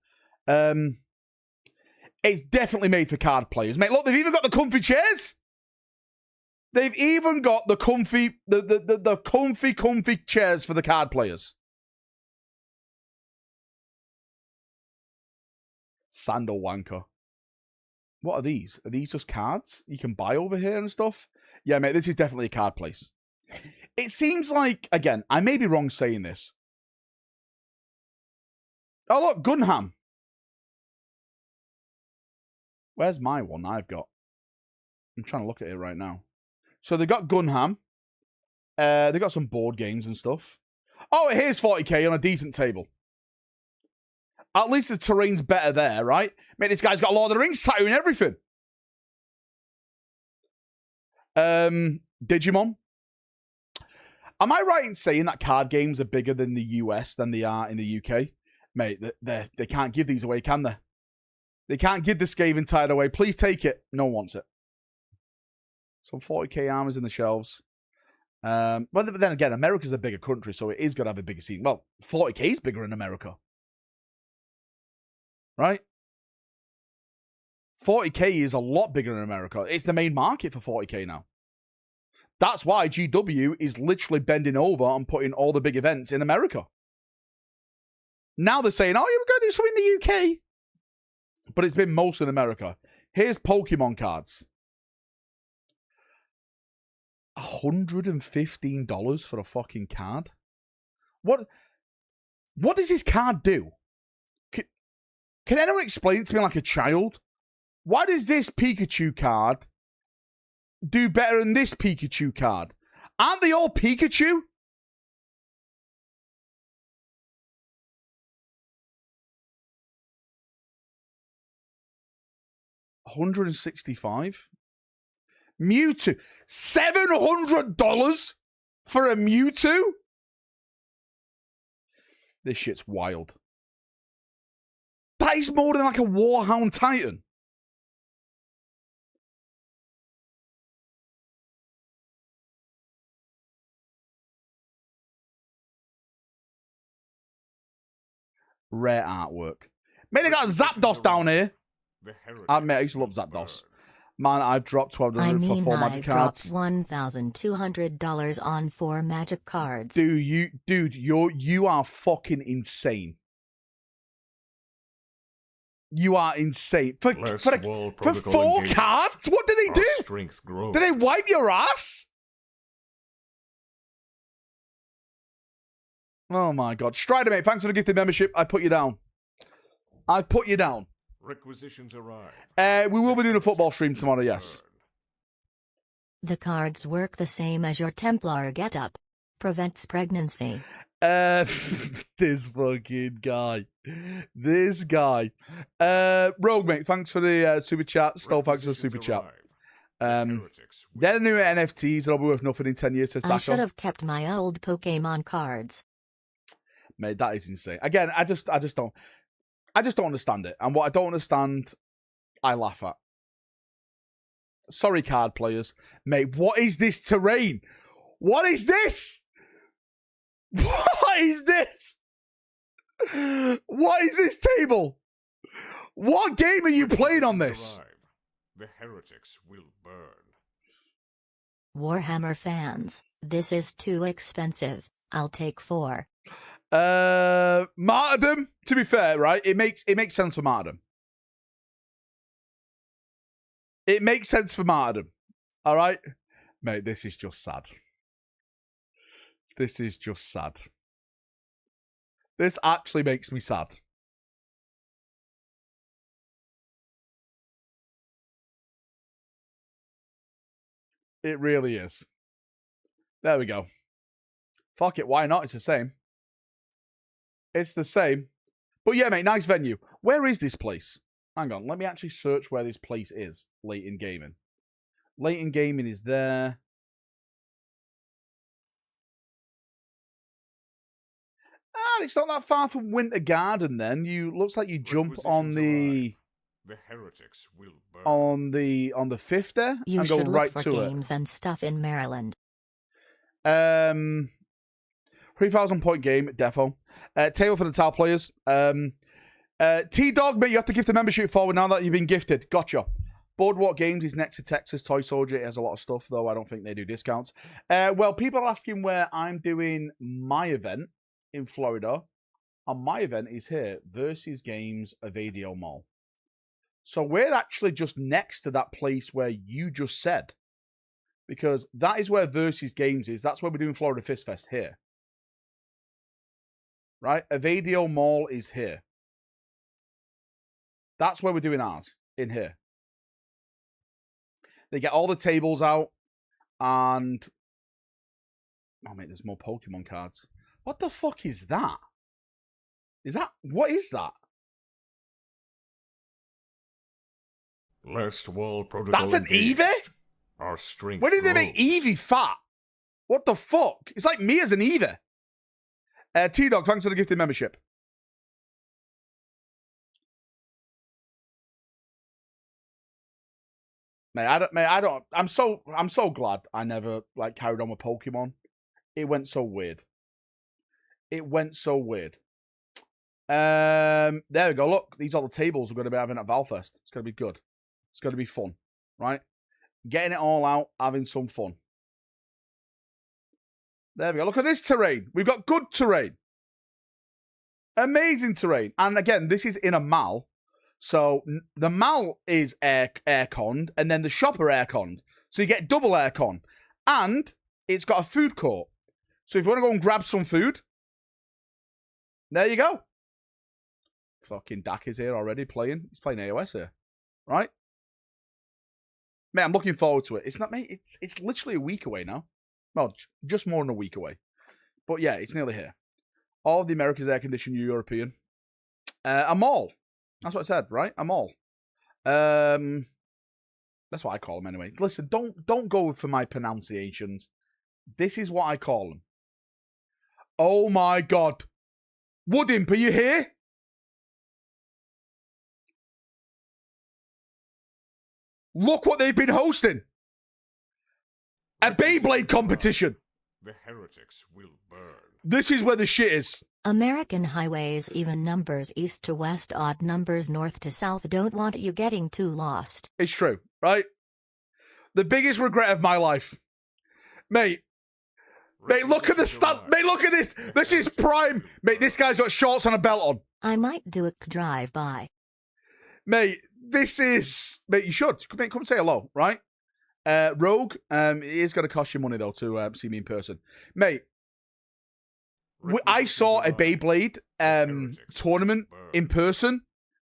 It's definitely made for card players. Mate, look, they've even got the comfy chairs. They've even got the comfy, the comfy chairs for the card players. Sandal wanker. What are these? Are these just cards you can buy over here and stuff? Yeah, mate, this is definitely a card place. It seems like, again, I may be wrong saying this. Oh, look, Gunham. Where's my one I've got? I'm trying to look at it right now. So they've got Gunham. They've got some board games and stuff. Oh, here's 40k on a decent table. At least the terrain's better there, right? Mate, this guy's got a Lord of the Rings tattoo and everything. Digimon. Am I right in saying that card games are bigger than the US than they are in the UK? Mate, they can't give these away, can they? They can't give the Skaven Tide away. Please take it. No one wants it. Some 40k armors in the shelves. But then again, America's a bigger country, so it is going to have a bigger scene. Well, 40k is bigger in America. Right? 40k is a lot bigger in America. It's the main market for 40k now. That's why GW is literally bending over and putting all the big events in America. Now they're saying, oh, yeah, we're going to do something in the UK. But it's been mostly in America. Here's Pokemon cards. $115 for a fucking card? What does this card do? Can anyone explain it to me like a child? Why does this Pikachu card do better than this Pikachu card? Aren't they all Pikachu? $165. Mewtwo. $700 for a Mewtwo? This shit's wild. That is more than like a Warhound Titan. Rare artwork. Mate, I got Zapdos down here. Mate, I used to love Zapdos. Man, I've dropped $1,200 for 4 magic cards. $1,200 on 4 magic cards. Dude, you are fucking insane. You are insane. For 4 cards? What do they do? Do they wipe your ass? Oh my god. Strider, mate, thanks for the gifted membership. I put you down. Requisitions arrive. We will be doing a football stream tomorrow, yes. The cards work the same as your Templar getup. Prevents pregnancy. This fucking guy. This guy. Rogue, mate, thanks for the super chat. Stoll, thanks for the super chat. They're the new NFTs that'll be worth nothing in 10 years, says I should have kept my old Pokemon cards. Mate, that is insane. Again, I just don't understand it. And what I don't understand, I laugh at. Sorry, card players. Mate, what is this terrain? What is this? What is this? What is this table? What game are you playing on this? The heretics will burn. Warhammer fans, this is too expensive. I'll take 4. Martyrdom, to be fair, right? It makes sense for Martyrdom. It makes sense for Martyrdom. All right? Mate, this is just sad. This is just sad. This actually makes me sad. It really is. There we go. Fuck it, why not? It's the same. It's the same. But yeah, mate, nice venue. Where is this place? Hang on, let me actually search where this place is. Leighton Gaming. Leighton Gaming is there. It's not that far from Winter Garden then. Looks like you jump on the heretics will burn. On the 5th there you and go should right look for to games and stuff in Maryland. 3,000 point game, defo. Table for the towel players. T-Dog, mate, you have to gift the membership forward now that you've been gifted. Gotcha. Boardwalk Games is next to Texas Toy Soldier. It has a lot of stuff, though. I don't think they do discounts. Well, people are asking where I'm doing my event in Florida. And my event is here. Versus Games Avadio Mall. So we're actually just next to that place where you just said. Because that is where Versus Games is. That's where we're doing Florida Fist Fest here. Right? Avadio Mall is here. That's where we're doing ours. In here. They get all the tables out. And... oh, mate, there's more Pokemon cards. What the fuck is that? What is that? Last wall protocol. That's an engaged. Eevee? Our strength. When did they make grows. Eevee fat? What the fuck? It's like me as an Eevee. T-Dog, thanks for the gifted membership. I'm so glad I never like carried on with Pokemon. It went so weird. There we go. Look, these are the tables we're going to be having at Valfest. It's going to be good. It's going to be fun, right? Getting it all out, having some fun. There we go. Look at this terrain. We've got good terrain. Amazing terrain. And again, this is in a mall. So the mall is air-conned, and then the shop are air-conned. So you get double air-con. And it's got a food court. So if you want to go and grab some food, there you go. Fucking Dak is here already playing. He's playing AOS here. Right? Mate, I'm looking forward to it. It's not, mate, it's literally a week away now. Well, just more than a week away. But yeah, it's nearly here. All of the Americas air-conditioned European. A mall. That's what I said, right? A mall. That's what I call them anyway. Listen, don't go for my pronunciations. This is what I call them. Oh my God. Woodimp, are you here? Look what they've been hosting. A Beyblade competition. The heretics will burn. This is where the shit is. American highways, even numbers east to west, odd numbers north to south, don't want you getting too lost. It's true, right? The biggest regret of my life. Mate, look at the stunt. Mate, look at this. This is prime. Mate, this guy's got shorts and a belt on. I might do a drive-by. Mate, this is... Mate, you should. Come and say hello, right? Rogue, it is going to cost you money, though, to see me in person. Mate, I saw a Beyblade tournament in person,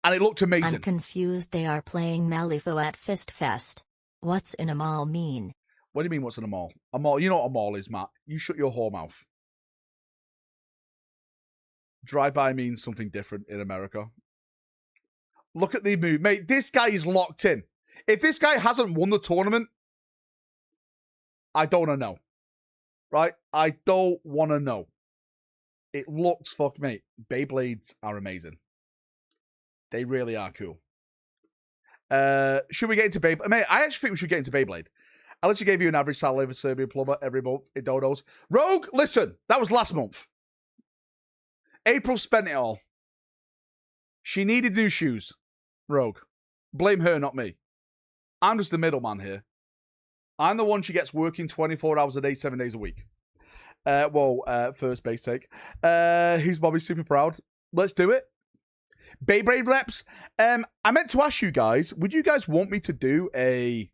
and it looked amazing. I'm confused they are playing Malifaux at Fist Fest. What's in a mall mean? What do you mean, what's in a mall? A mall, you know what a mall is, Matt. You shut your whore mouth. Drive-by means something different in America. Look at the move. Mate, this guy is locked in. If this guy hasn't won the tournament, I don't want to know. Right? I don't want to know. It looks, fuck mate. Beyblades are amazing. They really are cool. Should we get into Beyblade? Mate, I actually think we should get into Beyblade. I literally gave you an average salary of a Serbian plumber every month in Dodos. Rogue, listen, that was last month. April spent it all. She needed new shoes. Rogue. Blame her, not me. I'm just the middleman here. I'm the one she gets working 24 hours a day, 7 days a week. First base take. Who's Bobby super proud? Let's do it. Beyblade reps. I meant to ask you guys, would you want me to do a...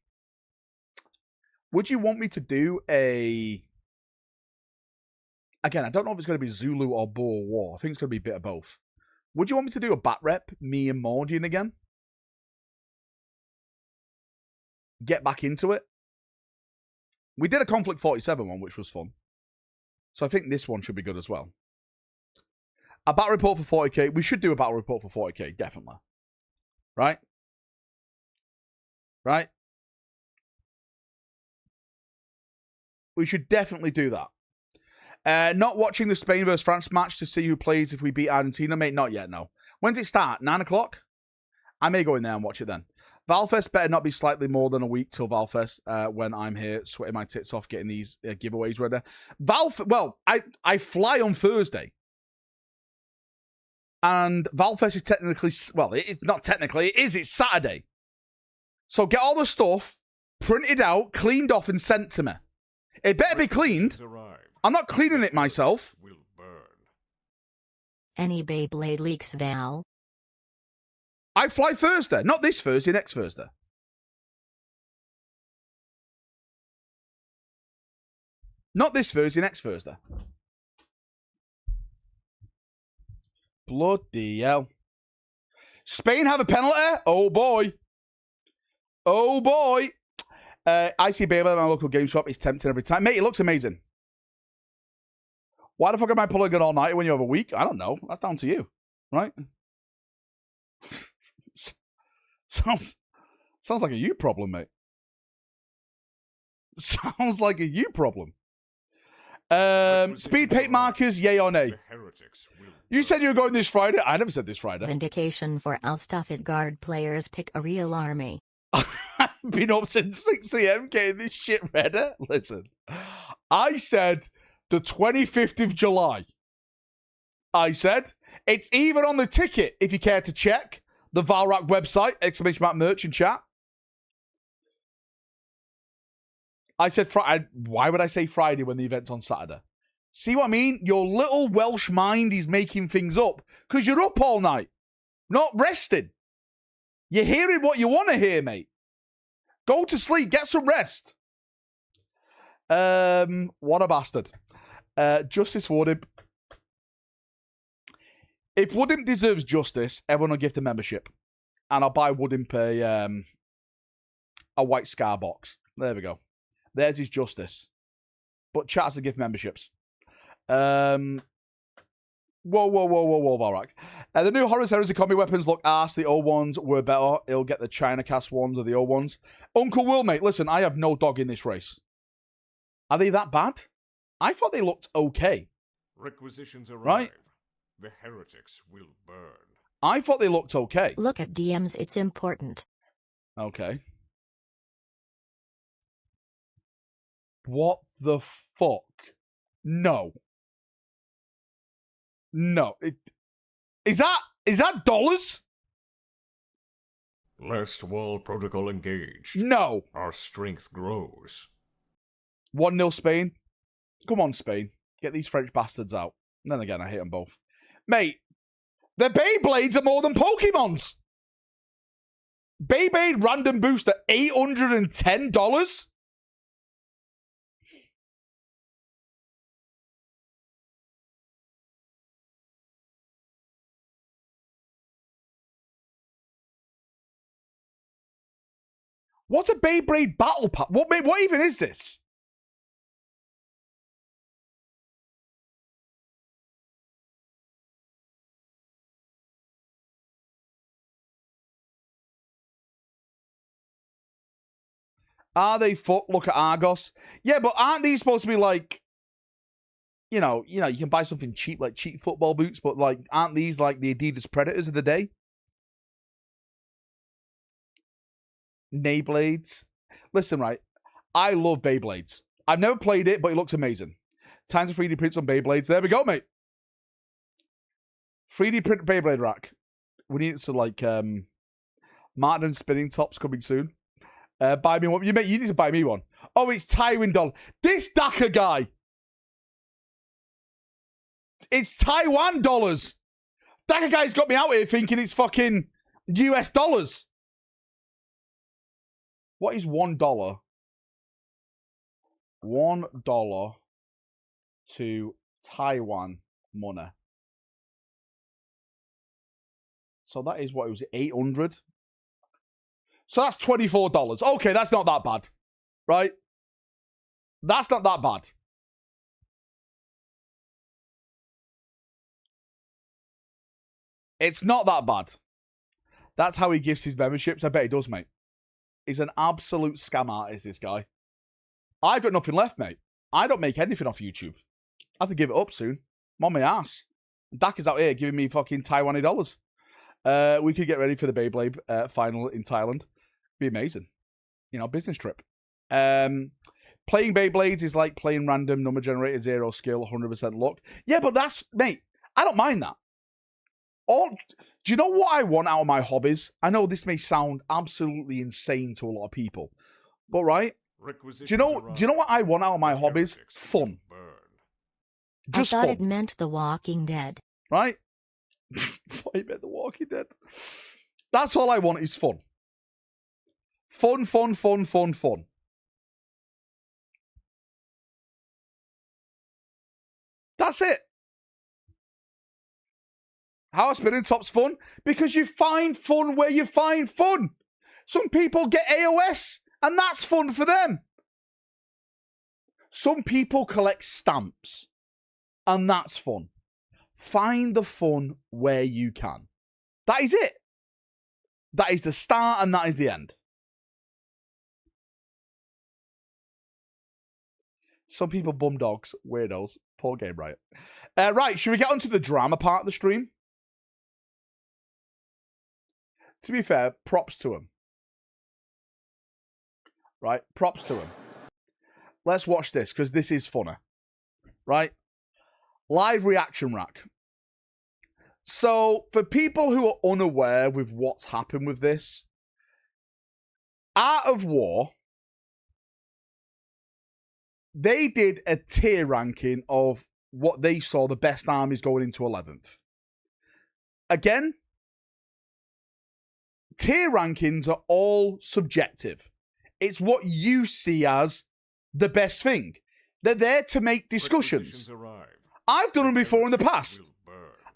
Again, I don't know if it's going to be Zulu or Boer War. I think it's going to be a bit of both. Would you want me to do a bat rep, me and Mordian again? Get back into it. We did a Conflict 47 one, which was fun. So I think this one should be good as well. A battle report for 40k. We should do a battle report for 40k, definitely. Right? Right? We should definitely do that. Not watching the Spain versus France match to see who plays if we beat Argentina, mate. Not yet, no. When's it start? 9 o'clock? I may go in there and watch it then. Valfest better not be slightly more than a week till Valfest when I'm here sweating my tits off getting these giveaways ready. I fly on Thursday. And Valfest is technically, well, it's not technically, it's Saturday. So get all the stuff printed out, cleaned off and sent to me. It better be cleaned. I'm not cleaning it myself. Any Beyblade leaks, Val? I fly Thursday. Not this Thursday, next Thursday. Not this Thursday, next Thursday. Bloody hell. Spain have a penalty? Oh boy. Oh boy. I see Beyblade at my local game shop. It's tempting every time. Mate, it looks amazing. Why the fuck am I pulling an all-nighter when you have a week? I don't know. That's down to you, right? Sounds like a you problem, mate. Sounds like a you problem. Speed paint markers, yay or nay? You said you were going this Friday. I never said this Friday. Vindication for Outstuffed Guard players. Pick a real army. I've been up since 6 a.m. getting this shit ready. Listen, I said the 25th of July. I said it's even on the ticket if you care to check the Valrak website, ! merch and chat. I said Friday. Why would I say Friday when the event's on Saturday? See what I mean? Your little Welsh mind is making things up because you're up all night, not resting. You're hearing what you want to hear, mate. Go to sleep. Get some rest. What a bastard. Justice for Woodimp. If Woodimp deserves justice, everyone will give the membership. And I'll buy Woodimp a white scar box. There we go. There's his justice. But chat has to give memberships. Whoa, Valrak. The new Horus Heresy combi weapons look arse. The old ones were better. He'll get the China cast ones or the old ones. Uncle Will, mate, listen, I have no dog in this race. Are they that bad? I thought they looked okay. Requisitions arrive. Right? The heretics will burn. I thought they looked okay. Look at DMs, it's important. Okay. What the fuck? No. No. Is that dollars? Last wall protocol engaged. No. Our strength grows. 1-0 Spain. Come on, Spain. Get these French bastards out. And then again, I hate them both. Mate, the Beyblades are more than Pokemons. Beyblade random booster, $810? What's a Beyblade battle pack? What even is this? Are they look at Argos? Yeah, but aren't these supposed to be like, you know, you can buy something cheap, like cheap football boots, but like, aren't these like the Adidas Predators of the day? Nayblades. Listen, right, I love Beyblades. I've never played it, but it looks amazing. Times of 3D prints on Beyblades. There we go, mate. 3D print Beyblade rack. We need it to like Martin and spinning tops coming soon. Buy me one. You need to buy me one. Oh, it's Tywin dollar. This Daka guy. It's Taiwan dollars. Daka guy's got me out here thinking it's fucking US dollars. What is $1? $1 to Taiwan money. So that is what it was, 800. So that's $24. Okay, that's not that bad, right? That's not that bad. It's not that bad. That's how he gives his memberships. I bet he does, mate. He's an absolute scam artist, this guy. I've got nothing left, mate. I don't make anything off YouTube. I have to give it up soon. I'm on my ass. Dak is out here giving me fucking Taiwanese dollars. We could get ready for the Beyblade final in Thailand. Be amazing. You know, business trip. Playing Beyblades is like playing random number generator, 0 skill, 100% luck. Yeah, but that's, mate, I don't mind that. Do you know what I want out of my hobbies? I know this may sound absolutely insane to a lot of people, but right? Do you know what I want out of my hobbies? Fun. Just I thought fun. it meant The Walking Dead. Right? What you meant The Walking Dead? That's all I want is fun. Fun, fun, fun, fun, fun. That's it. How are spinning tops fun? Because you find fun where you find fun. Some people get AOS, and that's fun for them. Some people collect stamps. And that's fun. Find the fun where you can. That is it. That is the start and that is the end. Some people bum dogs, weirdos. Poor game, right? Right, should we get onto the drama part of the stream? To be fair, props to him. Right, props to him. Let's watch this, because this is funner. Right? Live reaction rack. So, for people who are unaware with what's happened with this, Art of War, they did a tier ranking of what they saw the best armies going into 11th. Again, tier rankings are all subjective. It's what you see as the best thing. They're there to make discussions. I've done them before in the past.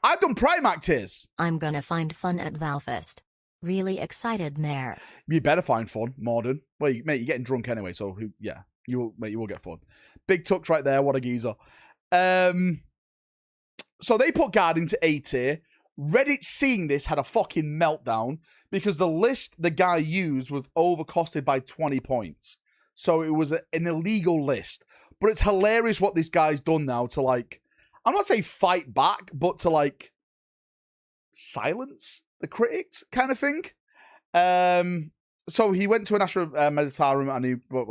I've done Primarch tiers. I'm gonna find fun at Valfest. Really excited there. You better find fun, Morden. Well, mate, you're getting drunk anyway, so yeah, you will get fun. Big Tux right there, what a geezer. So they put Guard into A tier. Reddit, seeing this, had a fucking meltdown because the list the guy used was overcosted by 20 points. So it was an illegal list. But it's hilarious what this guy's done now to, like, I'm not saying fight back, but to, like, silence the critics kind of thing. So he went to an Astra Militarum and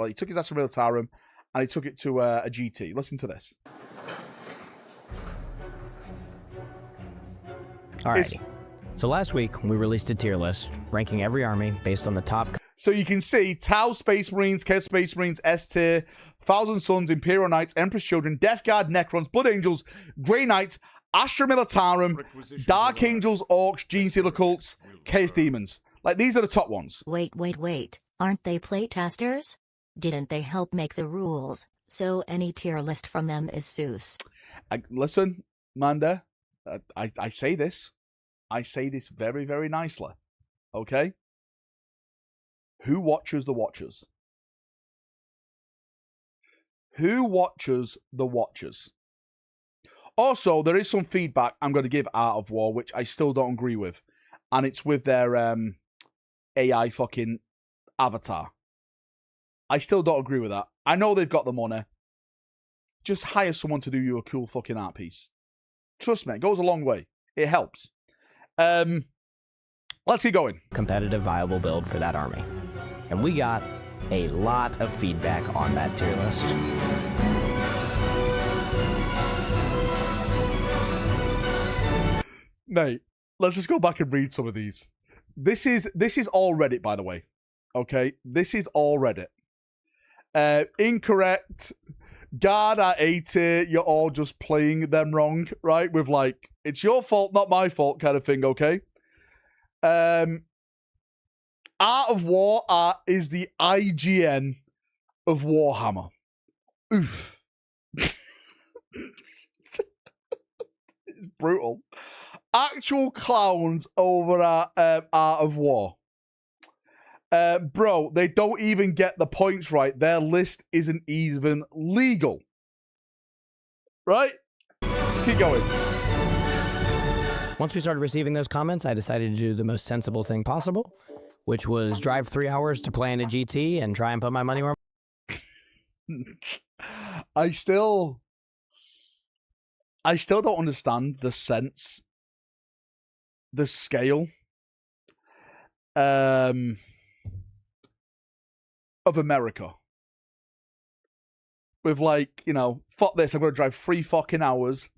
he took his Astra Militarum and he took it to a GT. Listen to this. Alrighty. So last week, we released a tier list, ranking every army based on the top... So you can see Tau Space Marines, Chaos Space Marines, S tier, Thousand Suns, Imperial Knights, Empress Children, Death Guard, Necrons, Blood Angels, Grey Knights, Astra Militarum, Dark Angels, Orcs, Gene Stealer Cults, Chaos Demons. Like, these are the top ones. Wait. Aren't they playtesters? Didn't they help make the rules? So any tier list from them is Seuss. Listen, Manda, I say this. I say this very, very nicely. Okay? Who watches the watchers? Who watches the watchers? Also, there is some feedback I'm going to give Art of War, which I still don't agree with. And it's with their AI fucking avatar. I still don't agree with that. I know they've got the money. Just hire someone to do you a cool fucking art piece. Trust me, it goes a long way. It helps. Let's get going. Competitive, viable build for that army. And we got a lot of feedback on that tier list. Mate, let's just go back and read some of these. This is all Reddit, by the way. Okay? This is all Reddit. Incorrect. Guard at A tier, you're all just playing them wrong, right? With like, it's your fault, not my fault kind of thing, okay? Art of War is the IGN of Warhammer. Oof. It's brutal. Actual clowns over at Art of War. Bro, they don't even get the points right. Their list isn't even legal. Right? Let's keep going. Once we started receiving those comments, I decided to do the most sensible thing possible, which was drive 3 hours to play in a GT and try and put my money where... I still don't understand the sense, the scale of America. With like, you know, fuck this, I'm going to drive 3 fucking hours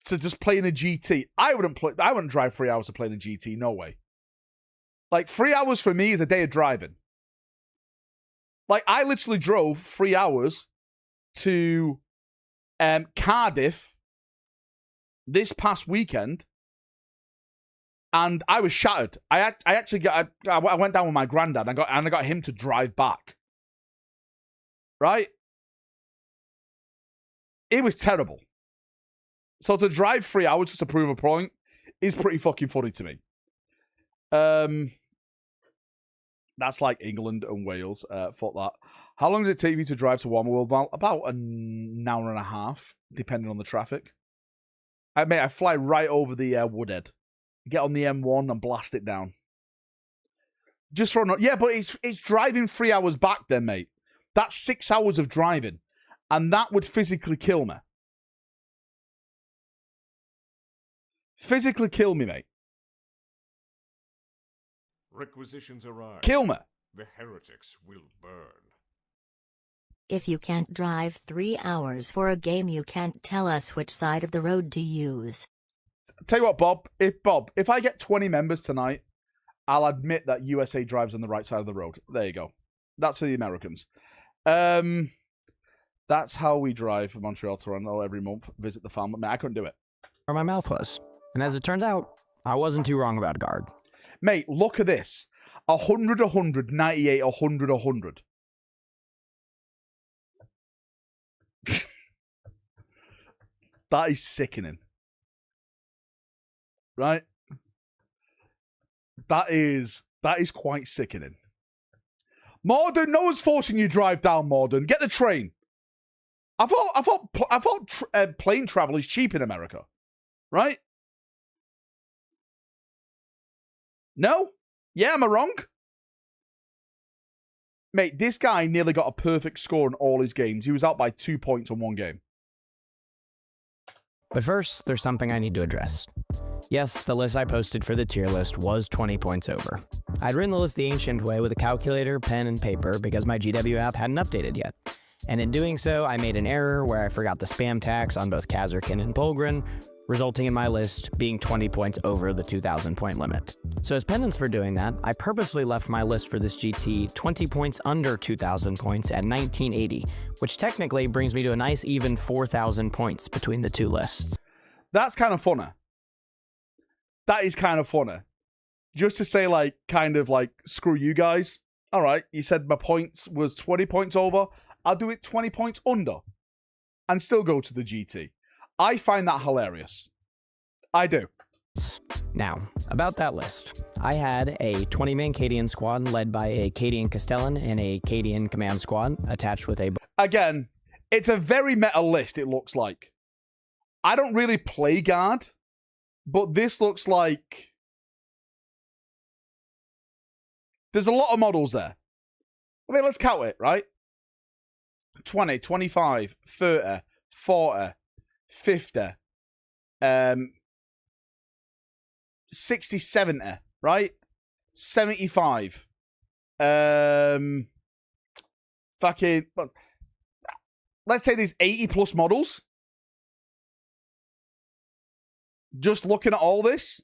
to just play in a GT. I wouldn't drive 3 hours to play in a GT, no way. Like, 3 hours for me is a day of driving. Like, I literally drove 3 hours to Cardiff this past weekend, and I was shattered. I went down with my granddad, and I got him to drive back. Right? It was terrible. So to drive 3 hours just to prove a point is pretty fucking funny to me. That's like England and Wales. Fuck that. How long does it take you to drive to Warhammer World? Well, about an hour and a half, depending on the traffic. I fly right over the Woodhead. Get on the M1 and blast it down. Just for yeah, but it's driving 3 hours back then, mate. That's 6 hours of driving. And that would physically kill me. Physically kill me, mate. Requisitions arrive. Kill me. The heretics will burn. If you can't drive 3 hours for a game, you can't tell us which side of the road to use. Tell you what, Bob, if I get 20 members tonight, I'll admit that USA drives on the right side of the road. There you go. That's for the Americans. That's how we drive from Montreal to Toronto every month. Visit the farm. I couldn't do it. Where my mouth was. And as it turns out, I wasn't too wrong about guard. Mate, look at this. 100, 100, 98, 100, 100. That is sickening. Right? That is quite sickening. Morden, no one's forcing you to drive down, Morden. Get the train. I thought plane travel is cheap in America. Right? No? Yeah, am I wrong? Mate, this guy nearly got a perfect score in all his games. He was out by 2 points on one game. But first, there's something I need to address. Yes, the list I posted for the tier list was 20 points over. I'd written the list the ancient way with a calculator, pen, and paper because my GW app hadn't updated yet. And in doing so, I made an error where I forgot the spam tax on both Kazarkin and Polgren, resulting in my list being 20 points over the 2,000 point limit. So as penance for doing that, I purposely left my list for this GT 20 points under 2,000 points at 1980, which technically brings me to a nice even 4,000 points between the two lists. That's kind of funny. That is kind of funny. Just to say, like, kind of like, screw you guys. All right, you said my points was 20 points over. I'll do it 20 points under and still go to the GT. I find that hilarious. I do. Now, about that list. I had a 20-man Cadian squad led by a Cadian Castellan and a Cadian command squad attached with a... Again, it's a very meta list, it looks like. I don't really play guard, but this looks like... There's a lot of models there. I mean, let's count it, right? 20, 25, 30, 40... 50, 60, 70, right? 75. Fucking, let's say there's 80 plus models. Just looking at all this.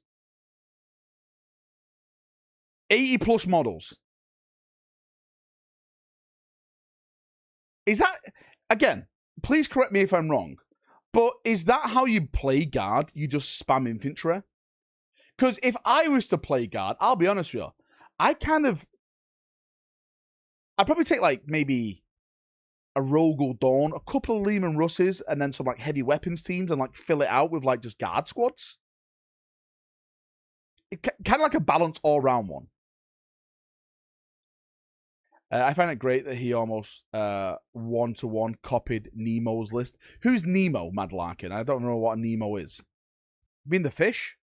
80 plus models. Is that, again, please correct me if I'm wrong. But is that how you play guard? You just spam infantry? Because if I was to play guard, I'll be honest with you, I'd probably take like maybe a Rogel Dawn, a couple of Lehman Russes, and then some like heavy weapons teams and like fill it out with like just guard squads. Kind of like a balanced all-round one. I find it great that he almost one-to-one copied Nemo's list. Who's Nemo, Mad Larkin? I don't know what a Nemo is. You mean the fish?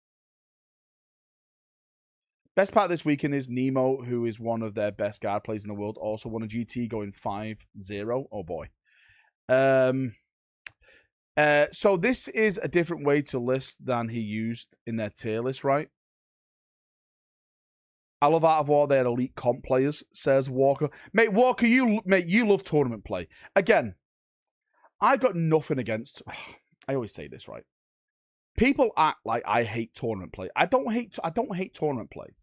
Best part of this weekend is Nemo, who is one of their best guard players in the world, also won a GT going 5-0. Oh boy. So this is a different way to list than he used in their tier list, right? I love out of all their elite comp players, says Walker. Mate, Walker, you love tournament play. Again, I've got nothing against... I always say this, right? People act like I hate tournament play. I don't hate tournament play.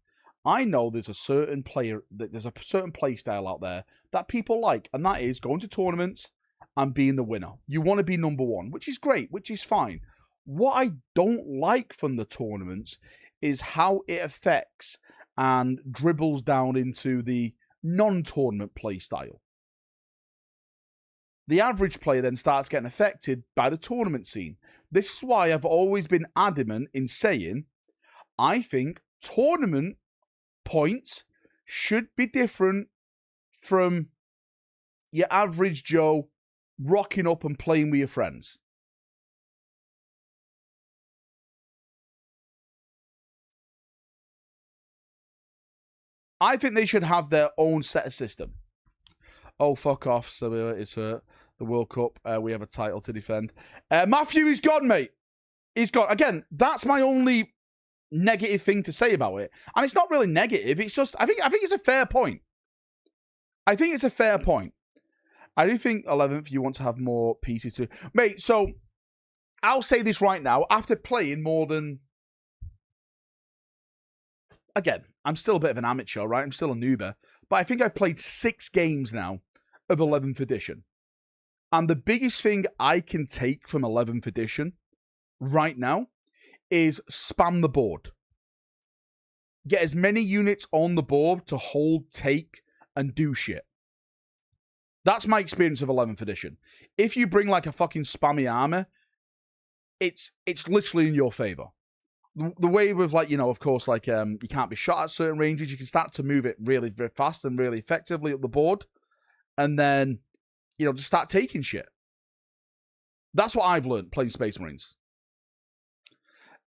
I know there's a certain certain play style out there that people like, and that is going to tournaments and being the winner. You want to be number one, which is great, which is fine. What I don't like from the tournaments is how it affects and dribbles down into the non-tournament play style. The average player then starts getting affected by the tournament scene. This is why I've always been adamant in saying, I think tournament points should be different from your average Joe rocking up and playing with your friends. I think they should have their own set of system. Oh, fuck off. So it's for the World Cup. We have a title to defend. Matthew, he's gone, mate. He's gone. Again, that's my only negative thing to say about it. And it's not really negative. It's just, I think it's a fair point. I think it's a fair point. I do think 11th, you want to have more pieces to... Mate, so I'll say this right now. After playing more than... Again, I'm still a bit of an amateur, right? I'm still a noober. But I think I've played 6 games now of 11th edition. And the biggest thing I can take from 11th edition right now is spam the board. Get as many units on the board to hold, take, and do shit. That's my experience of 11th edition. If you bring like a fucking spammy armor, it's literally in your favor. The way with like, you know, of course, like you can't be shot at certain ranges. You can start to move it really very fast and really effectively up the board. And then, you know, just start taking shit. That's what I've learned playing Space Marines.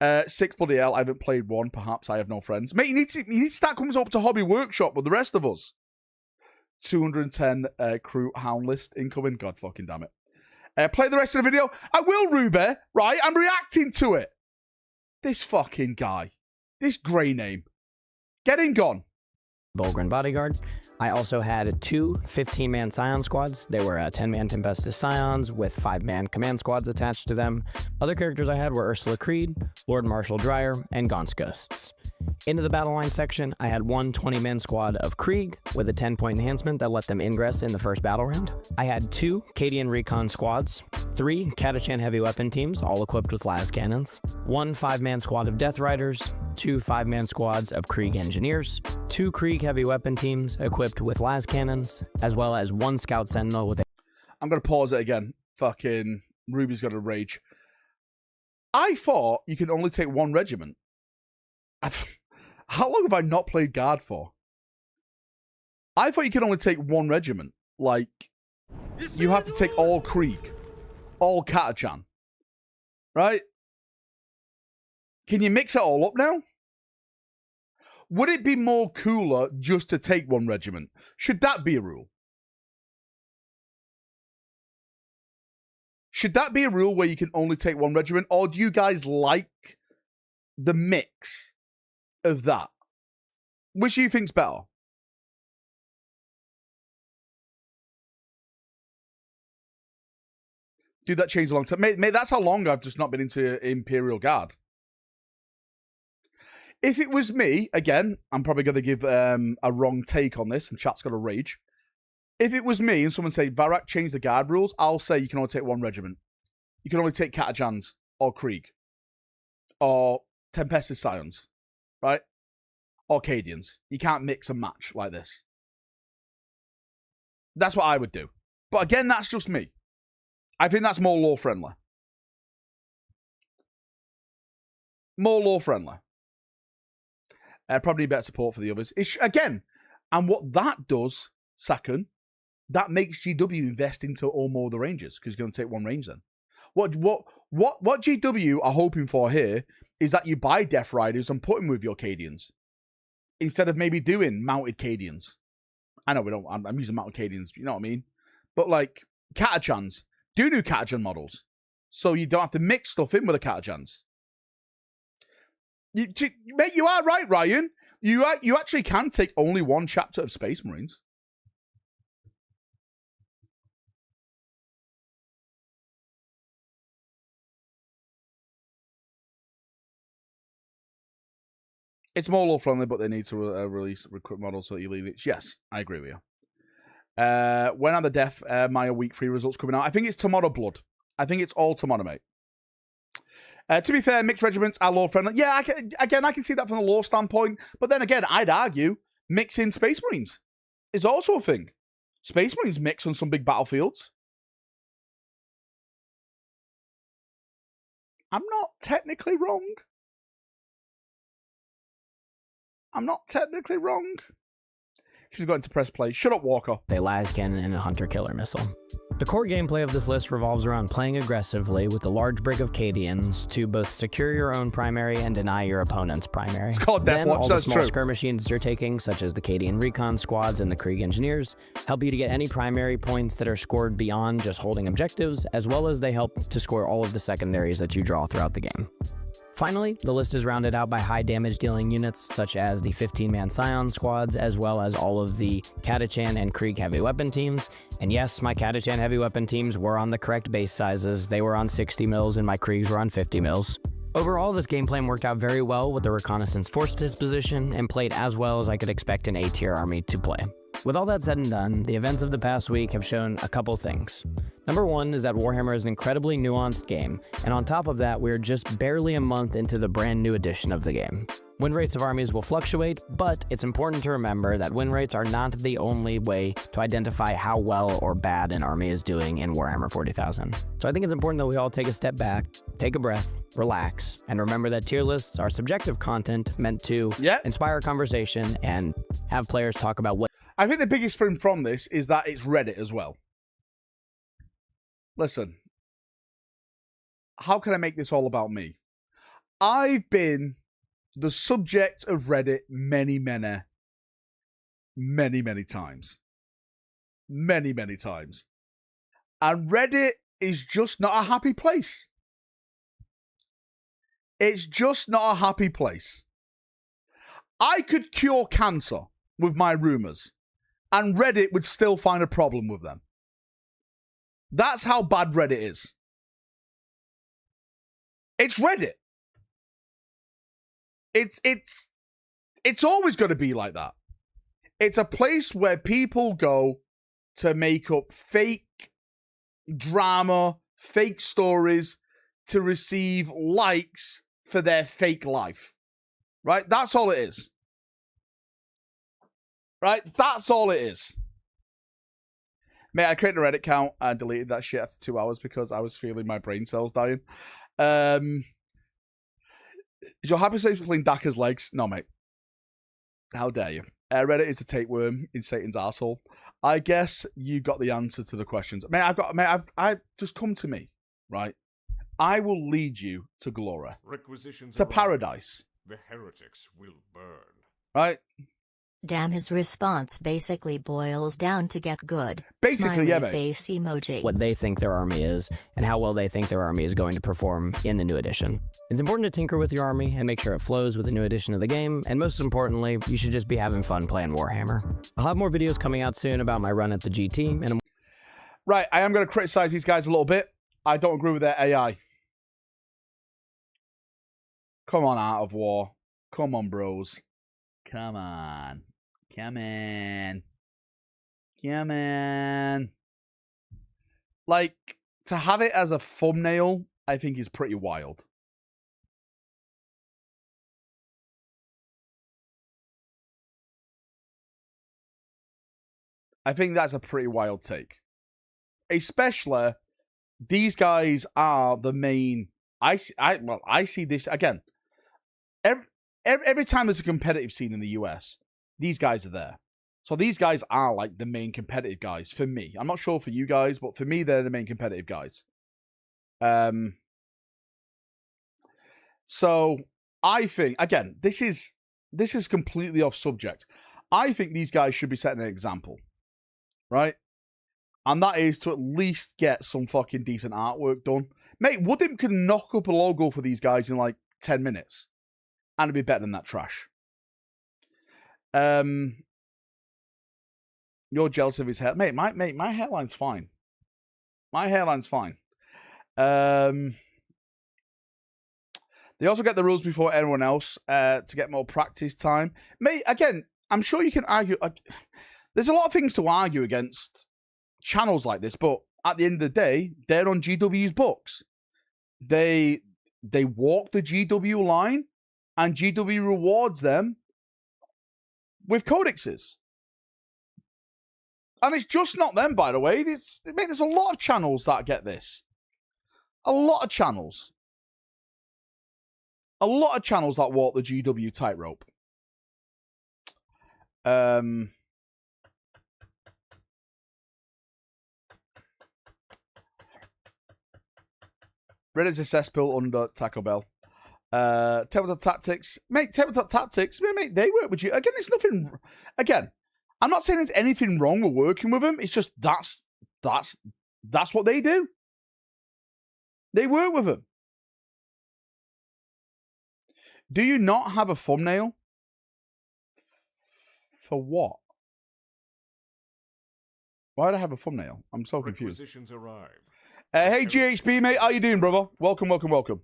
6 bloody hell, I haven't played one. Perhaps I have no friends. Mate, you need to start coming up to Hobby Workshop with the rest of us. 210 crew hound list incoming. God fucking damn it. Play the rest of the video. I will, Rube, right? I'm reacting to it. This fucking guy. This grey name. Get him gone. Bulgrin Bodyguard. I also had 2 15-man Scion squads. They were 10-man Tempestus Scions with 5-man command squads attached to them. Other characters I had were Ursula Creed, Lord Marshal Dreyer, and Gaunt's Ghosts. Into the battle line section, I had 1 20-man squad of Krieg with a 10-point enhancement that let them ingress in the first battle round. I had 2 Cadian Recon squads, 3 Catachan heavy weapon teams, all equipped with las cannons, 1 5-man squad of Death Riders, 2 5-man squads of Krieg engineers, 2 Krieg heavy weapon teams equipped with las cannons, as well as 1 Scout Sentinel with a... I'm going to pause it again. Fucking Ruby's got a rage. I thought you could only take 1 regiment. How long have I not played Guard for? I thought you could only take 1 regiment. Like, you have to take all Krieg. All Catachan. Right? Can you mix it all up now? Would it be more cooler just to take 1 regiment? Should that be a rule? Should that be a rule where you can only take 1 regiment? Or do you guys like the mix of that? Which do you think's better? Dude, that changed a long time. Mate, that's how long I've just not been into Imperial Guard. If it was me, again, I'm probably going to give a wrong take on this, and chat's got to rage. If it was me and someone say, Valrak, change the Guard rules, I'll say you can only take 1 regiment. You can only take Catachans or Krieg or Tempestus Scions, right? Or Cadians. You can't mix and match like this. That's what I would do. But again, that's just me. I think that's more law-friendly. More law-friendly. Probably better support for the others. Again, and what that does, second, that makes GW invest into all more of the Rangers, because you're going to take 1 range then. What GW are hoping for here is that you buy Death Riders and put them with your Cadians, instead of maybe doing mounted Cadians. I know we don't. I'm using mounted Cadians. You know what I mean? But like Catachans, do new Catachan models, so you don't have to mix stuff in with the Catachans. Mate, you are right, Ryan. You actually can take only 1 chapter of Space Marines. It's more law-friendly, but they need to release recruit models so that you leave it. Yes, I agree with you. When are the Death Maya Week 3 results coming out? I think it's tomorrow, Blood. I think it's all tomorrow, mate. To be fair, mixed regiments are law-friendly. Yeah, I can see that from the law standpoint. But then again, I'd argue mixing Space Marines is also a thing. Space Marines mix on some big battlefields. I'm not technically wrong. I'm not technically wrong. She's got to press play. Shut up, Walker. a las cannon, and a hunter-killer missile. The core gameplay of this list revolves around playing aggressively with a large brig of Cadians to both secure your own primary and deny your opponent's primary. It's called Death Then Watch, all the that's small true. skirmishings you're taking, such as the Cadian recon squads and the Krieg engineers, help you to get any primary points that are scored beyond just holding objectives, as well as they help to score all of the secondaries that you draw throughout the game. Finally, the list is rounded out by high damage dealing units such as the 15-man Scion squads, as well as all of the Catachan and Krieg heavy weapon teams. And yes, my Catachan heavy weapon teams were on the correct base sizes. They were on 60 mils and my Kriegs were on 50 mils. Overall, this game plan worked out very well with the reconnaissance force disposition and played as well as I could expect an A-tier army to play. With all that said and done, the events of the past week have shown a couple things. Number one is that Warhammer is an incredibly nuanced game, and on top of that, we're just barely a month into the brand new edition of the game. Win rates of armies will fluctuate, but it's important to remember that win rates are not the only way to identify how well or bad an army is doing in Warhammer 40,000. So I think it's important that we all take a step back, take a breath, relax, and remember that tier lists are subjective content meant to inspire conversation and have players talk about what. I think the biggest thing from this is that it's Reddit as well. Listen, how can I make this all about me? I've been the subject of Reddit many times. Many times. And Reddit is just not a happy place. It's just not a happy place. I could cure cancer with my rumors, and Reddit would still find a problem with them. That's how bad Reddit is. It's Reddit. It's always going to be like that. It's a place where people go to make up fake drama, fake stories, to receive likes for their fake life. Right? That's all it is. Right? That's all it is. Mate, I created a Reddit account and deleted that shit after 2 hours because I was feeling my brain cells dying. Is your happy place between Daka's legs? No, mate. How dare you? Reddit is a tapeworm in Satan's arsehole. I guess you got the answer to the questions. Mate, I've just come to me, right? I will lead you to glory. Requisitions To arrive. paradise. The heretics will burn. Right? Damn, his response basically boils down to get good. Basically, Smiley yeah, mate. face emoji. What they think their army is, and how well they think their army is going to perform in the new edition. It's important to tinker with your army and make sure it flows with the new edition of the game, and most importantly, you should just be having fun playing Warhammer. I'll have more videos coming out soon about my run at the GT, and Right, I am going to criticize these guys a little bit. I don't agree with their AI. Come on, Art of War. Come on, bros. Come on. Come on. Come on. Like, to have it as a thumbnail, I think is pretty wild. I think that's a pretty wild take. Especially, these guys are the main... I see this, again, every time there's a competitive scene in the US, these guys are there. So these guys are like the main competitive guys for me. I'm not sure for you guys, but for me, they're the main competitive guys. So I think, again, this is completely off subject. I think these guys should be setting an example, right? And that is to at least get some fucking decent artwork done. Mate, Woodimp can knock up a logo for these guys in like 10 minutes. And it'd be better than that trash. You're jealous of his hair. Mate, my hairline's fine. My hairline's fine. They also get the rules before everyone else to get more practice time. Mate, again, I'm sure you can argue. There's a lot of things to argue against channels like this, but at the end of the day, they're on GW's books. They walk the GW line, and GW rewards them with codexes. And it's just not them, by the way. There's a lot of channels that get this. A lot of channels. A lot of channels that walk the GW tightrope. Reddit's a cesspool under Taco Bell. Tabletop Tactics. Mate, Tabletop Tactics, mate, they work with you. Again, it's nothing... Again, I'm not saying there's anything wrong with working with them. It's just that's what they do. They work with them. Do you not have a thumbnail? For what? Why do I have a thumbnail? I'm so confused. Requisitions arrive. Hey, GHB, mate. How you doing, brother? Welcome, welcome, welcome.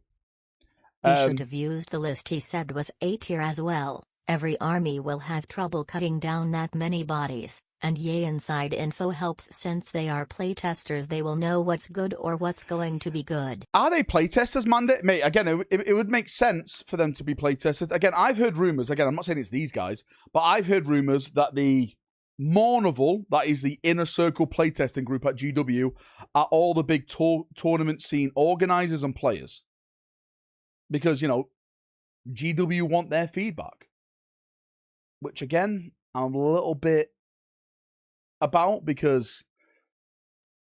He should have used the list he said was A tier as well. Every army will have trouble cutting down that many bodies, and inside info helps since they are playtesters. They will know what's good or what's going to be good. Are they playtesters, Manda? Mate, again, it would make sense for them to be playtesters. Again, I've heard rumors. Again, I'm not saying it's these guys, but I've heard rumors that the Mournival, that is the inner circle playtesting group at GW, are all the big tournament scene organizers and players. Because, you know, GW want their feedback. Which, again, I'm a little bit about, because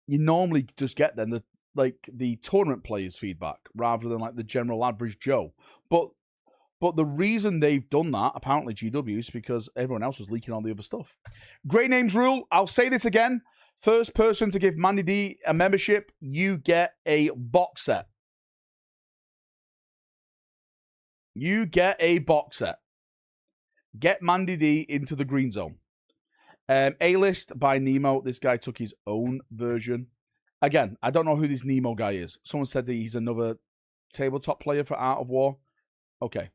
you normally just get then the tournament players' feedback rather than like the general average Joe. But the reason they've done that, apparently GW, is because everyone else was leaking all the other stuff. Great names rule. I'll say this again. First person to give Mandy D a membership, you get a box set. You get a box set. Get Mandy D into the green zone. A-list by Nemo. This guy took his own version. Again, I don't know who this Nemo guy is. Someone said that he's another tabletop player for Art of War. Okay.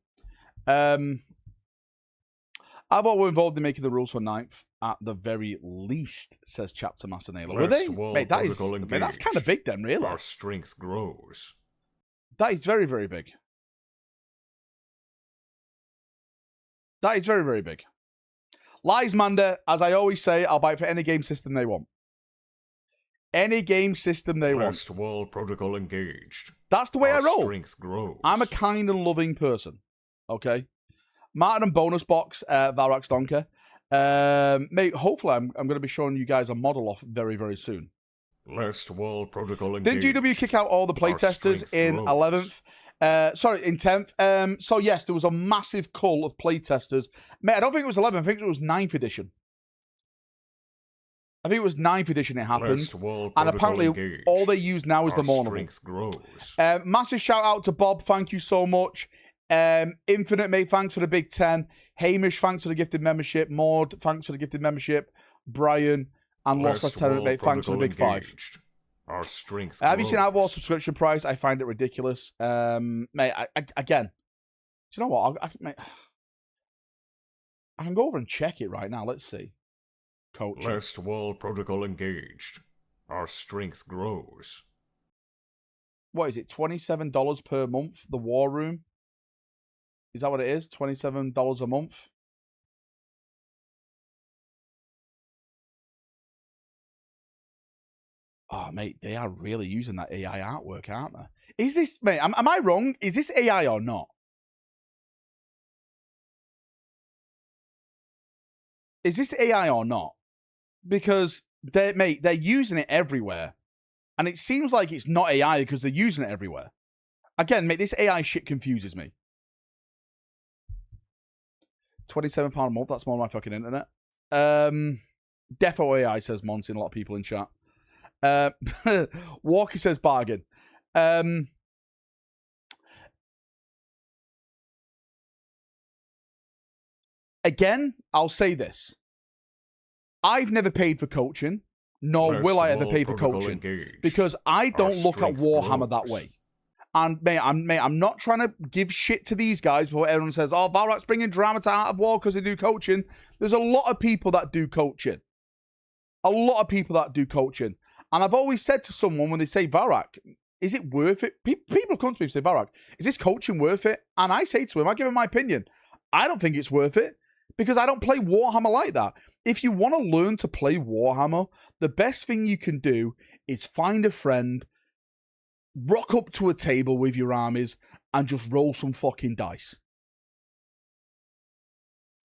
I've always involved in making the rules for 9th at the very least, says Chapter Master Naylor. Were they? Mate, that's kind of big then, really. Our strength grows. That is very, very big. That is very, very big. Lies Manda, as I always say, I'll buy it for any game system they want. Any game system they want. First wall protocol engaged. That's the way I roll. Strength grows. I'm a kind and loving person. Okay? Martin and bonus box, Valrak Stonker. Mate, hopefully I'm going to be showing you guys a model off very, very soon. Last wall protocol engaged. Didn't GW kick out all the playtesters in 11th? Sorry, in 10th. So yes, there was a massive cull of playtesters. Mate, I don't think it was 11th. I think it was 9th edition. I think it was 9th edition it happened. And apparently engaged. all they use now is the Mournival. Strength grows. Massive shout out to Bob. Thank you so much. Infinite, mate, thanks for the big 10. Hamish, thanks for the gifted membership. Maud, thanks for the gifted membership. Brian and Lost Lieutenant, mate, thanks for the big engaged. 5. Our strength have you seen Outlaw subscription price? I find it ridiculous. Mate, again, do you know what? Mate, I can go over and check it right now. Let's see. Coach. Last wall protocol engaged. Our strength grows. What is it? $27 per month, the War Room? Is that what it is? $27 a month? Oh, mate, they are really using that AI artwork, aren't they? Is this, mate, am I wrong? Is this AI or not? Is this AI or not? Because, they're using it everywhere. And it seems like it's not AI because they're using it everywhere. Again, mate, this AI shit confuses me. £27 a month, that's more than my fucking internet. Defo AI, says Monty, and a lot of people in chat. Walker says bargain. Again, I'll say this. I've never paid for coaching, nor will I ever pay for coaching. Engaged. Because I don't look at Warhammer that way. And mate, I'm not trying to give shit to these guys, but everyone says, oh, Valrak's bringing drama to Art of War because they do coaching. There's a lot of people that do coaching. A lot of people that do coaching. And I've always said to someone when they say, Valrak, is it worth it? People come to me and say, Valrak, is this coaching worth it? And I say to them, I give them my opinion. I don't think it's worth it because I don't play Warhammer like that. If you want to learn to play Warhammer, the best thing you can do is find a friend, rock up to a table with your armies, and just roll some fucking dice.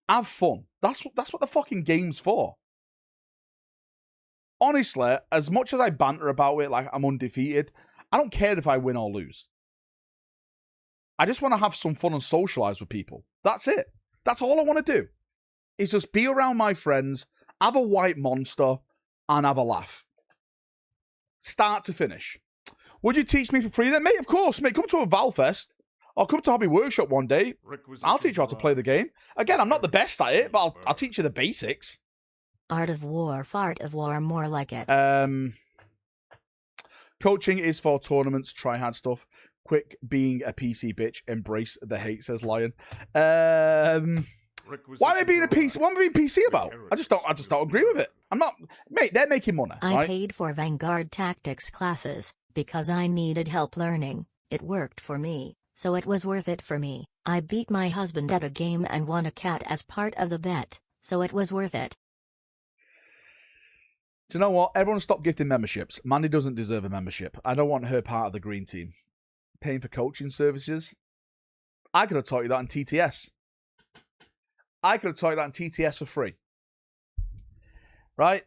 Have fun. That's what the fucking game's for. Honestly, as much as I banter about it like I'm undefeated, I don't care if I win or lose. I just want to have some fun and socialize with people. That's it. That's all I want to do. Is just be around my friends, have a white monster, and have a laugh. Start to finish. Would you teach me for free then, mate? Of course, mate. Come to a Valfest. Or come to Hobby Workshop one day. I'll teach you how to play the game. Again, I'm not the best at it, but I'll teach you the basics. Art of War, fart of war, more like it. Coaching is for tournaments, try hard stuff. Quit being a PC bitch. Embrace the hate, says Lion. Why am I being a PC? What am I being PC about? I just don't agree with it. I'm not, mate. They're making money. I right? paid for Vanguard Tactics classes because I needed help learning. It worked for me, so it was worth it for me. I beat my husband at a game and won a cat as part of the bet, so it was worth it. Do you know what? Everyone stop gifting memberships. Mandy doesn't deserve a membership. I don't want her part of the green team. Paying for coaching services. I could have taught you that in TTS. I could have taught you that in TTS for free. Right?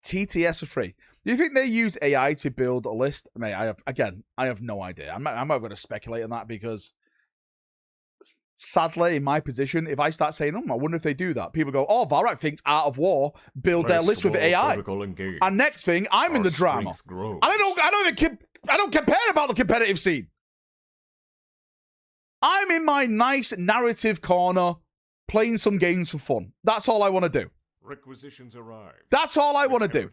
TTS for free. Do you think they use AI to build a list? Mate, I have no idea. I'm not going to speculate on that because sadly, in my position, if I start saying, I wonder if they do that, people go, oh, Valrak thinks Art of War build their list with AI. And next thing, I'm in the drama. And I don't compare about the competitive scene. I'm in my nice narrative corner, playing some games for fun. That's all I want to do. Requisitions arrive. That's all I want to do.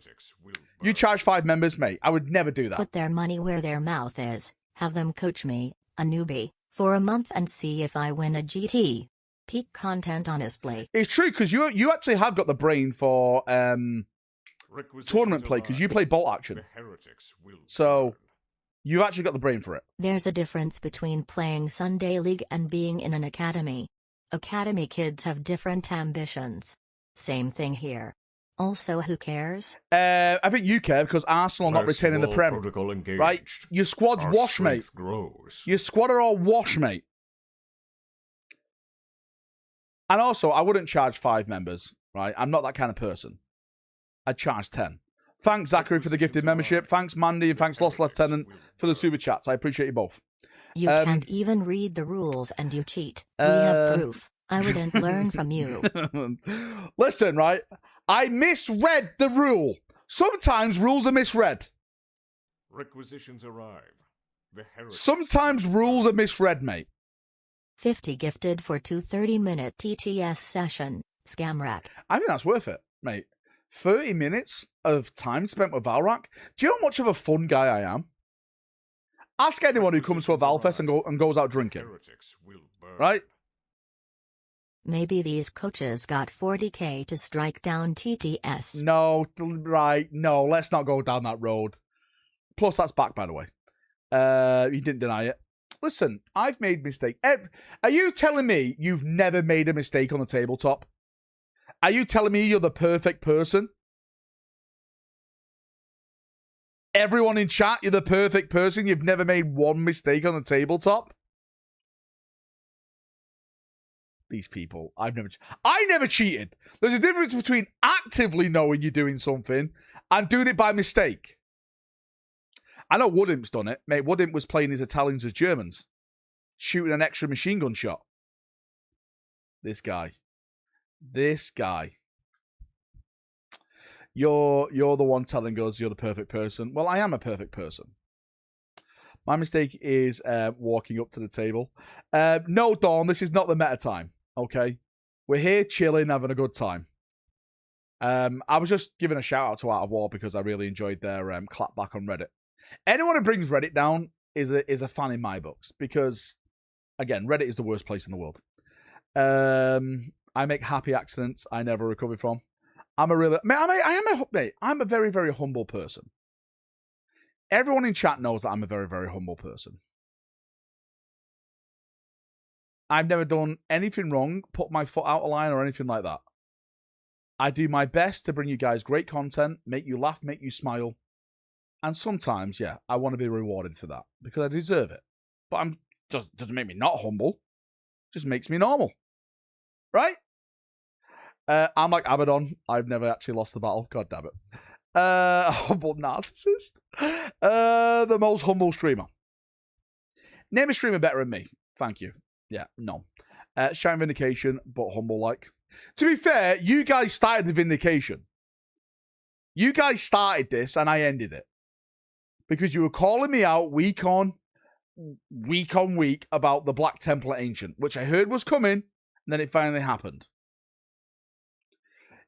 You charge 5 members, mate. I would never do that. Put their money where their mouth is. Have them coach me, a newbie, for a month and see if I win a GT. Peak content, honestly. It's true, because you actually have got the brain for tournament play, because you play bolt action. So you've actually got the brain for it. There's a difference between playing Sunday League and being in an academy. Academy kids have different ambitions. Same thing here. Also, who cares? I think you care because Arsenal are not retaining the Prem. Right? Your squad's wash, mate. Your squad are all wash, mate. And also, I wouldn't charge 5 members, right? I'm not that kind of person. I'd charge 10. Thanks, Zachary, for the gifted membership. Thanks, Mandy, and thanks, Lost Lieutenant, for the super chats. I appreciate you both. You can't even read the rules and you cheat. We have proof. I wouldn't learn from you. Listen, right? I misread the rule. Sometimes rules are misread. Requisitions arrive. Sometimes rules are misread, mate. 50 gifted for 2 30-minute TTS session. Scamrack. I think that's worth it, mate. 30 minutes of time spent with Valrak. Do you know how much of a fun guy I am? Ask anyone who comes to a Valfest and goes out drinking. Right? Maybe these coaches got 40k to strike down TTS. No, right. No, let's not go down that road. Plus, that's back, by the way. He didn't deny it. Listen, I've made mistakes. Are you telling me you've never made a mistake on the tabletop? Are you telling me you're the perfect person? Everyone in chat, you're the perfect person. You've never made one mistake on the tabletop? These people, I never cheated. There's a difference between actively knowing you're doing something and doing it by mistake. I know Woodimp's done it. Mate, Woodimp was playing his Italians as Germans. Shooting an extra machine gun shot. This guy. You're the one telling us you're the perfect person. Well, I am a perfect person. My mistake is walking up to the table. No, Dawn, this is not the meta time. Okay? We're here chilling, having a good time. I was just giving a shout out to Art of War because I really enjoyed their clapback on Reddit. Anyone who brings Reddit down is a fan in my books because, again, Reddit is the worst place in the world. I make happy accidents I never recover from. I'm a very, very humble person. Everyone in chat knows that I'm a very, very humble person. I've never done anything wrong, put my foot out of line or anything like that. I do my best to bring you guys great content, make you laugh, make you smile. And sometimes, yeah, I want to be rewarded for that because I deserve it. But doesn't make me not humble. Just makes me normal. Right? I'm like Abaddon. I've never actually lost the battle. God damn it. Humble narcissist. The most humble streamer. Name a streamer better than me. Thank you. Yeah, no. Shine Vindication, but humble like. To be fair, you guys started the Vindication. You guys started this and I ended it. Because you were calling me out week on week about the Black Templar Ancient, which I heard was coming, and then it finally happened.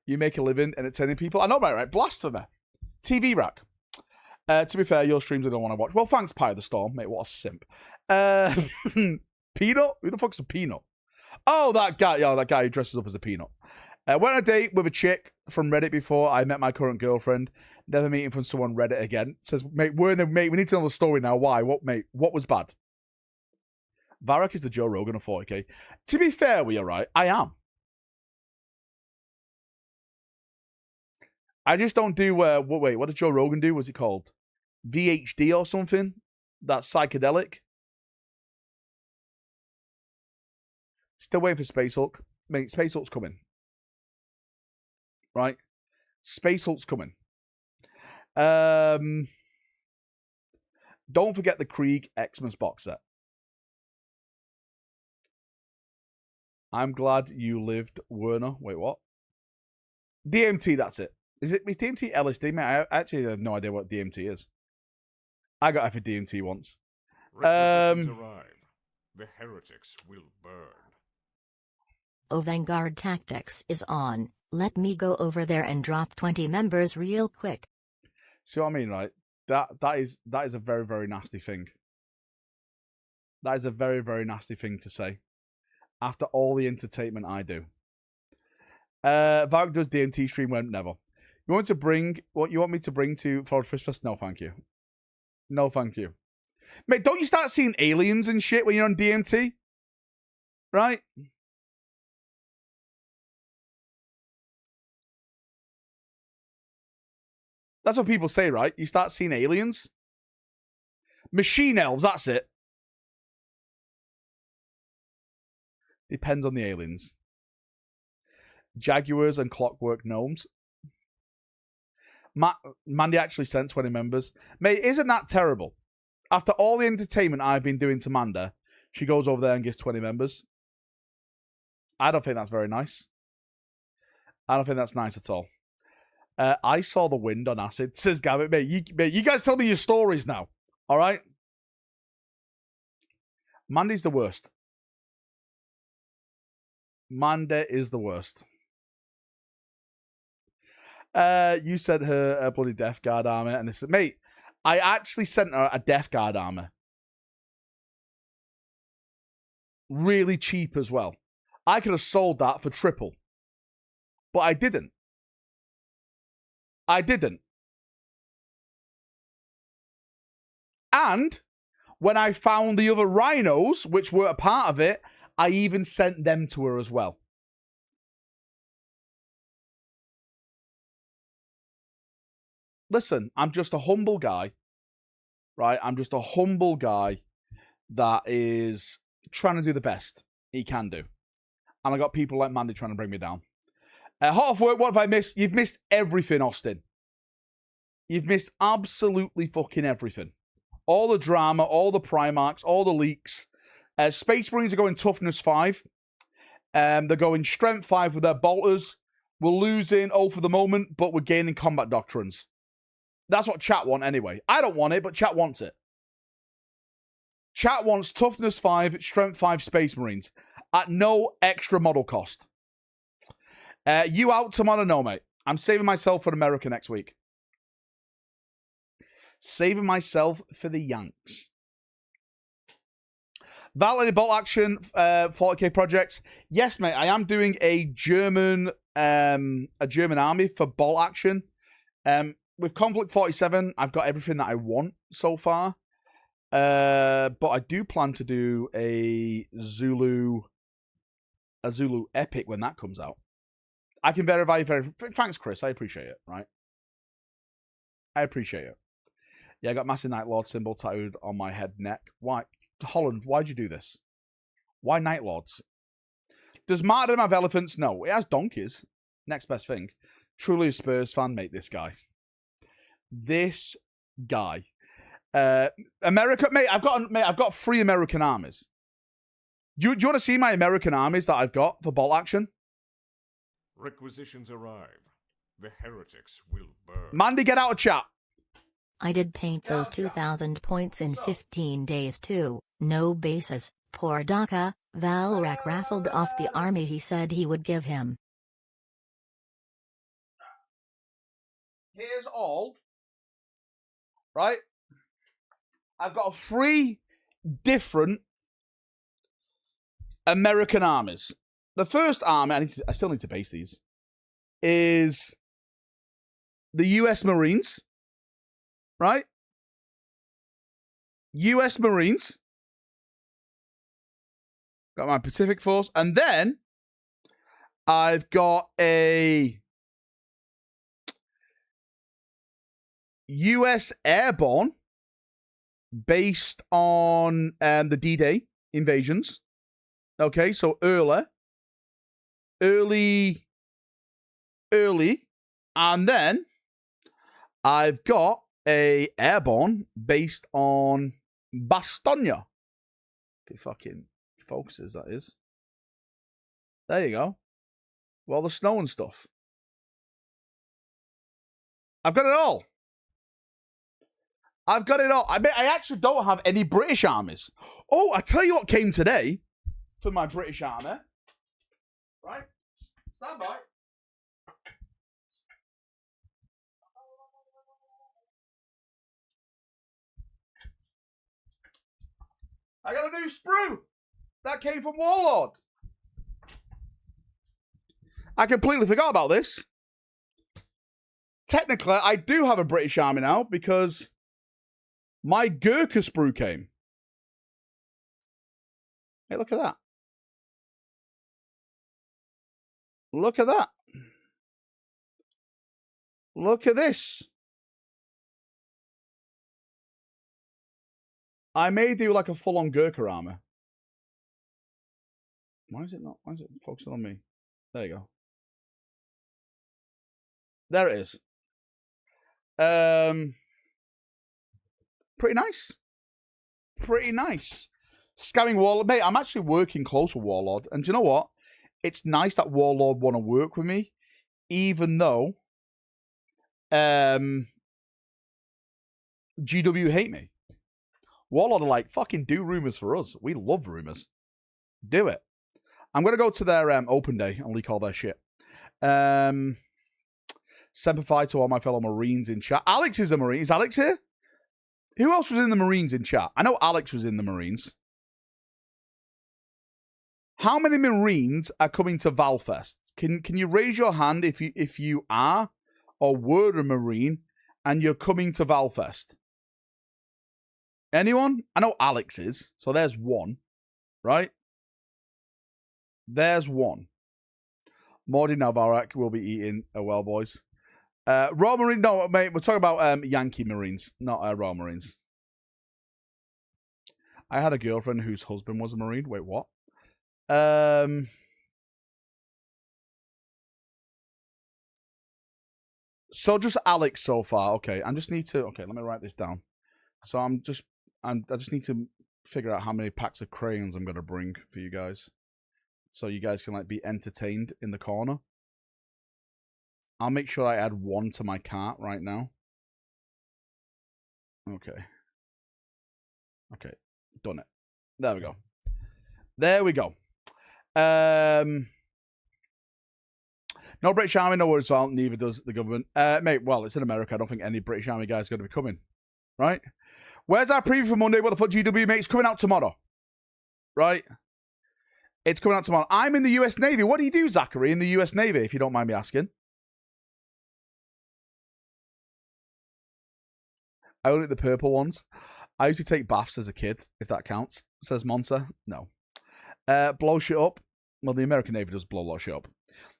You make a living entertaining people. I know, right? Blasphemy. TV rack. To be fair, your streams I don't want to watch. Well, thanks, Pie of the Storm, mate. What a simp. Peanut? Who the fuck's a Peanut? Oh, that guy. Yeah, that guy who dresses up as a peanut. Went on a date with a chick from Reddit before I met my current girlfriend. Never meeting from someone Reddit again. Says, mate, we need to know the story now. Why? What, mate? What was bad? Valrak is the Joe Rogan of 40k. To be fair, we are right. I am. I just don't do, wait, what did Joe Rogan do? What's it called? VHD or something? That's psychedelic. Still waiting for Space Hulk. Mate, Space Hulk's coming. Right? Space Hulk's coming. Don't forget the Krieg Xmas box set. I'm glad you lived, Werner. Wait, what? DMT, that's it. Is DMT LSD, mate? I actually have no idea what DMT is. I got F for DMT once. Arrive. The heretics will burn. Oh, Vanguard Tactics is on. Let me go over there and drop 20 members real quick. See what I mean, right? That is a very, very nasty thing. That is a very, very nasty thing to say. After all the entertainment I do. Valrak does DMT stream when never. You want to bring what you want me to bring to Forward Fist? No, thank you. No, thank you. Mate, don't you start seeing aliens and shit when you're on DMT? Right? That's what people say, right? You start seeing aliens. Machine elves, that's it. Depends on the aliens. Jaguars and clockwork gnomes. Mandy actually sent 20 members. Mate, isn't that terrible? After all the entertainment I've been doing to Manda, she goes over there and gives 20 members. I don't think that's very nice. I don't think that's nice at all. I saw the wind on acid, says Gavin. Mate, you guys tell me your stories now. All right? Mandy's the worst. Manda is the worst. You sent her a bloody Death Guard armor, and this, mate, I actually sent her a Death Guard armor. Really cheap as well. I could have sold that for triple. But I didn't. I didn't. And when I found the other rhinos, which were a part of it, I even sent them to her as well. Listen, I'm just a humble guy, right? I'm just a humble guy that is trying to do the best he can do. And I got people like Mandy trying to bring me down. Hot off work, what have I missed? You've missed everything, Austin. You've missed absolutely fucking everything. All the drama, all the Primarchs, all the leaks. Space Marines are going toughness 5. They're going strength 5 with their bolters. We're losing for the moment, but we're gaining combat doctrines. That's what chat want anyway. I don't want it, but chat wants it. Chat wants toughness 5, strength 5 Space Marines at no extra model cost. You out tomorrow? No, mate. I'm saving myself for America next week. Saving myself for the Yanks. Val, any bolt action 40k projects? Yes, mate. I am doing a German army for bolt action. With Conflict 47, I've got everything that I want so far. But I do plan to do a Zulu epic when that comes out. I can verify. Thanks, Chris. I appreciate it. Right. I appreciate it. Yeah, I got massive Night Lord symbol tattooed on my head neck. Why, Holland? Why'd you do this? Why Night Lords? Does Martyrdom have elephants? No, it has donkeys. Next best thing. Truly a Spurs fan, mate. This guy. this guy. America, mate. I've got 3 American armies. Do you want to see my American armies that I've got for bolt action? Requisitions arrive. The heretics will burn. Mandy, get out of chat. I did paint those 2,000 points in 15 days too. No basis. Poor Daka. Valrak raffled off the army he said he would give him. Here's all. Right? I've got 3 different American armies. The first army, I still need to base these, is the US Marines. Right? US Marines. Got my Pacific Force. And then I've got a US Airborne based on the D-Day invasions. Okay, so early. And then I've got a airborne based on Bastogne. If it fucking focuses, that is. There you go. Well, the snow and stuff. I've got it all. I've got it all. I actually don't have any British armies. Oh, I tell you what came today for my British army. Right? Stand by. I got a new sprue. That came from Warlord. I completely forgot about this. Technically, I do have a British army now because my Gurkha sprue came. Hey, look at that. Look at that. Look at this. I may do like a full-on Gurkha armor. Why is it not? Why is it focusing on me? There you go. There it is. Pretty nice. Pretty nice. Scamming Warlord. Mate, I'm actually working close with Warlord. And do you know what? It's nice that Warlord want to work with me. Even though GW hate me. Warlord are like, fucking do Rumours for us. We love Rumours. Do it. I'm going to go to their open day and leak all their shit. Semper to all my fellow Marines in chat. Alex is a Marine. Is Alex here? Who else was in the Marines in chat? I know Alex was in the Marines. How many Marines are coming to Valfest? Can you raise your hand if you are or were a Marine and you're coming to Valfest? Anyone? I know Alex is. So there's one. Right? There's one. Mordy now Valrak will be eating well, boys. Royal Marine, no, mate, we're talking about Yankee Marines, not Royal Marines. I had a girlfriend whose husband was a Marine. Wait, what? So just Alex so far. Okay, I just need to. Okay, let me write this down. So I just need to figure out how many packs of crayons I'm gonna bring for you guys, so you guys can like be entertained in the corner. I'll make sure I add 1 to my cart right now. Okay. Okay. Done it. There we go. There we go. No British Army, no worries, well, neither does the government. Mate, well, it's in America. I don't think any British Army guy is going to be coming. Right? Where's our preview for Monday? What the fuck, GW, mate? It's coming out tomorrow. Right? It's coming out tomorrow. I'm in the US Navy. What do you do, Zachary, in the US Navy, if you don't mind me asking? I only the purple ones. I used to take baths as a kid, if that counts. Says Monza. No. Blow shit up. Well, the American Navy does blow a lot of shit up.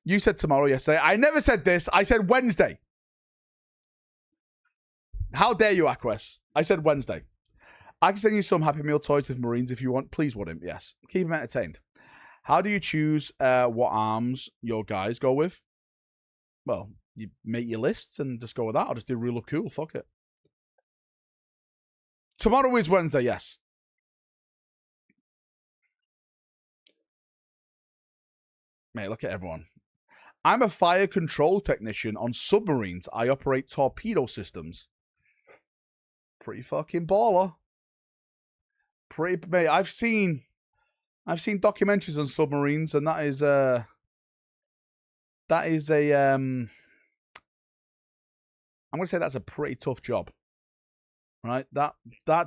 You said tomorrow yesterday. I never said this. I said Wednesday. How dare you, Aquas? I said Wednesday. I can send you some Happy Meal toys of Marines if you want. Please, Woodham. Yes. Keep them entertained. How do you choose what arms your guys go with? Well, you make your lists and just go with that. I'll just do rule of cool. Fuck it. Tomorrow is Wednesday, yes. Mate, look at everyone. I'm a fire control technician on submarines. I operate torpedo systems. Pretty fucking baller. Pretty, mate, I've seen documentaries on submarines, and that is a I'm gonna say that's a pretty tough job. Right? That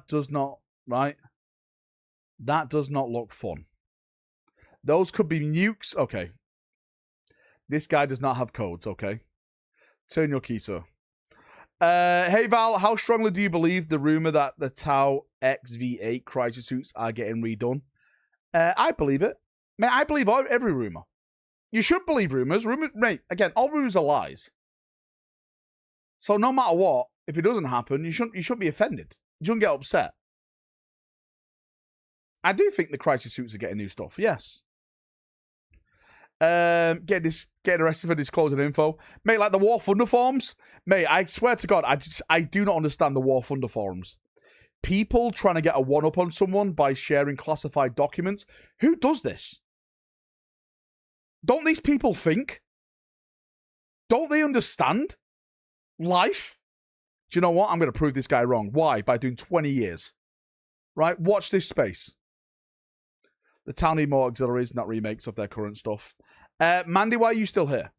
does not, right? That does not look fun. Those could be nukes. Okay. This guy does not have codes, okay? Turn your key, sir. Hey, Val, how strongly do you believe the rumor that the Tau XV8 crisis suits are getting redone? I believe it. Mate, I believe every rumor. You should believe rumors. Mate, again, all rumors are lies. So no matter what, if it doesn't happen, you shouldn't be offended. You shouldn't get upset. I do think the crisis suits are getting new stuff, yes. Get arrested for disclosing info. Mate, like the War Thunder forums. Mate, I swear to God, I do not understand the War Thunder forums. People trying to get a one-up on someone by sharing classified documents. Who does this? Don't these people think? Don't they understand life? Do you know what? I'm going to prove this guy wrong. Why? By doing 20 years. Right? Watch this space. The town need more auxiliaries, not remakes of their current stuff. Mandy, why are you still here?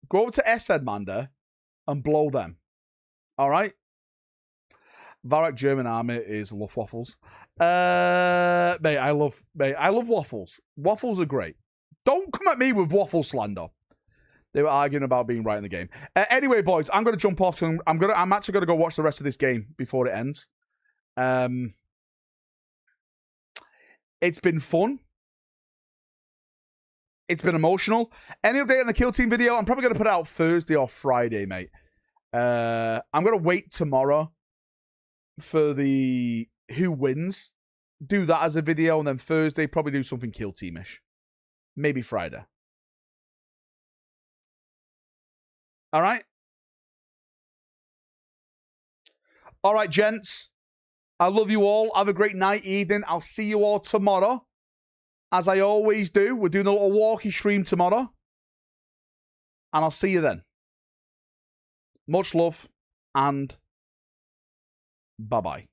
Go over to SN, Manda, and blow them. All right? Valrak German army is love waffles. Mate, I love waffles. Waffles are great. Don't come at me with waffle slander. They were arguing about being right in the game. Anyway, boys, I'm going to jump off. I'm actually going to go watch the rest of this game before it ends. It's been fun. It's been emotional. Any update on the Kill Team video? I'm probably going to put it out Thursday or Friday, mate. I'm going to wait tomorrow for the who wins. Do that as a video, and then Thursday probably do something Kill Team-ish. Maybe Friday. All right? All right, gents. I love you all. Have a great night, evening. I'll see you all tomorrow. As I always do. We're doing a little walkie stream tomorrow. And I'll see you then. Much love and bye-bye.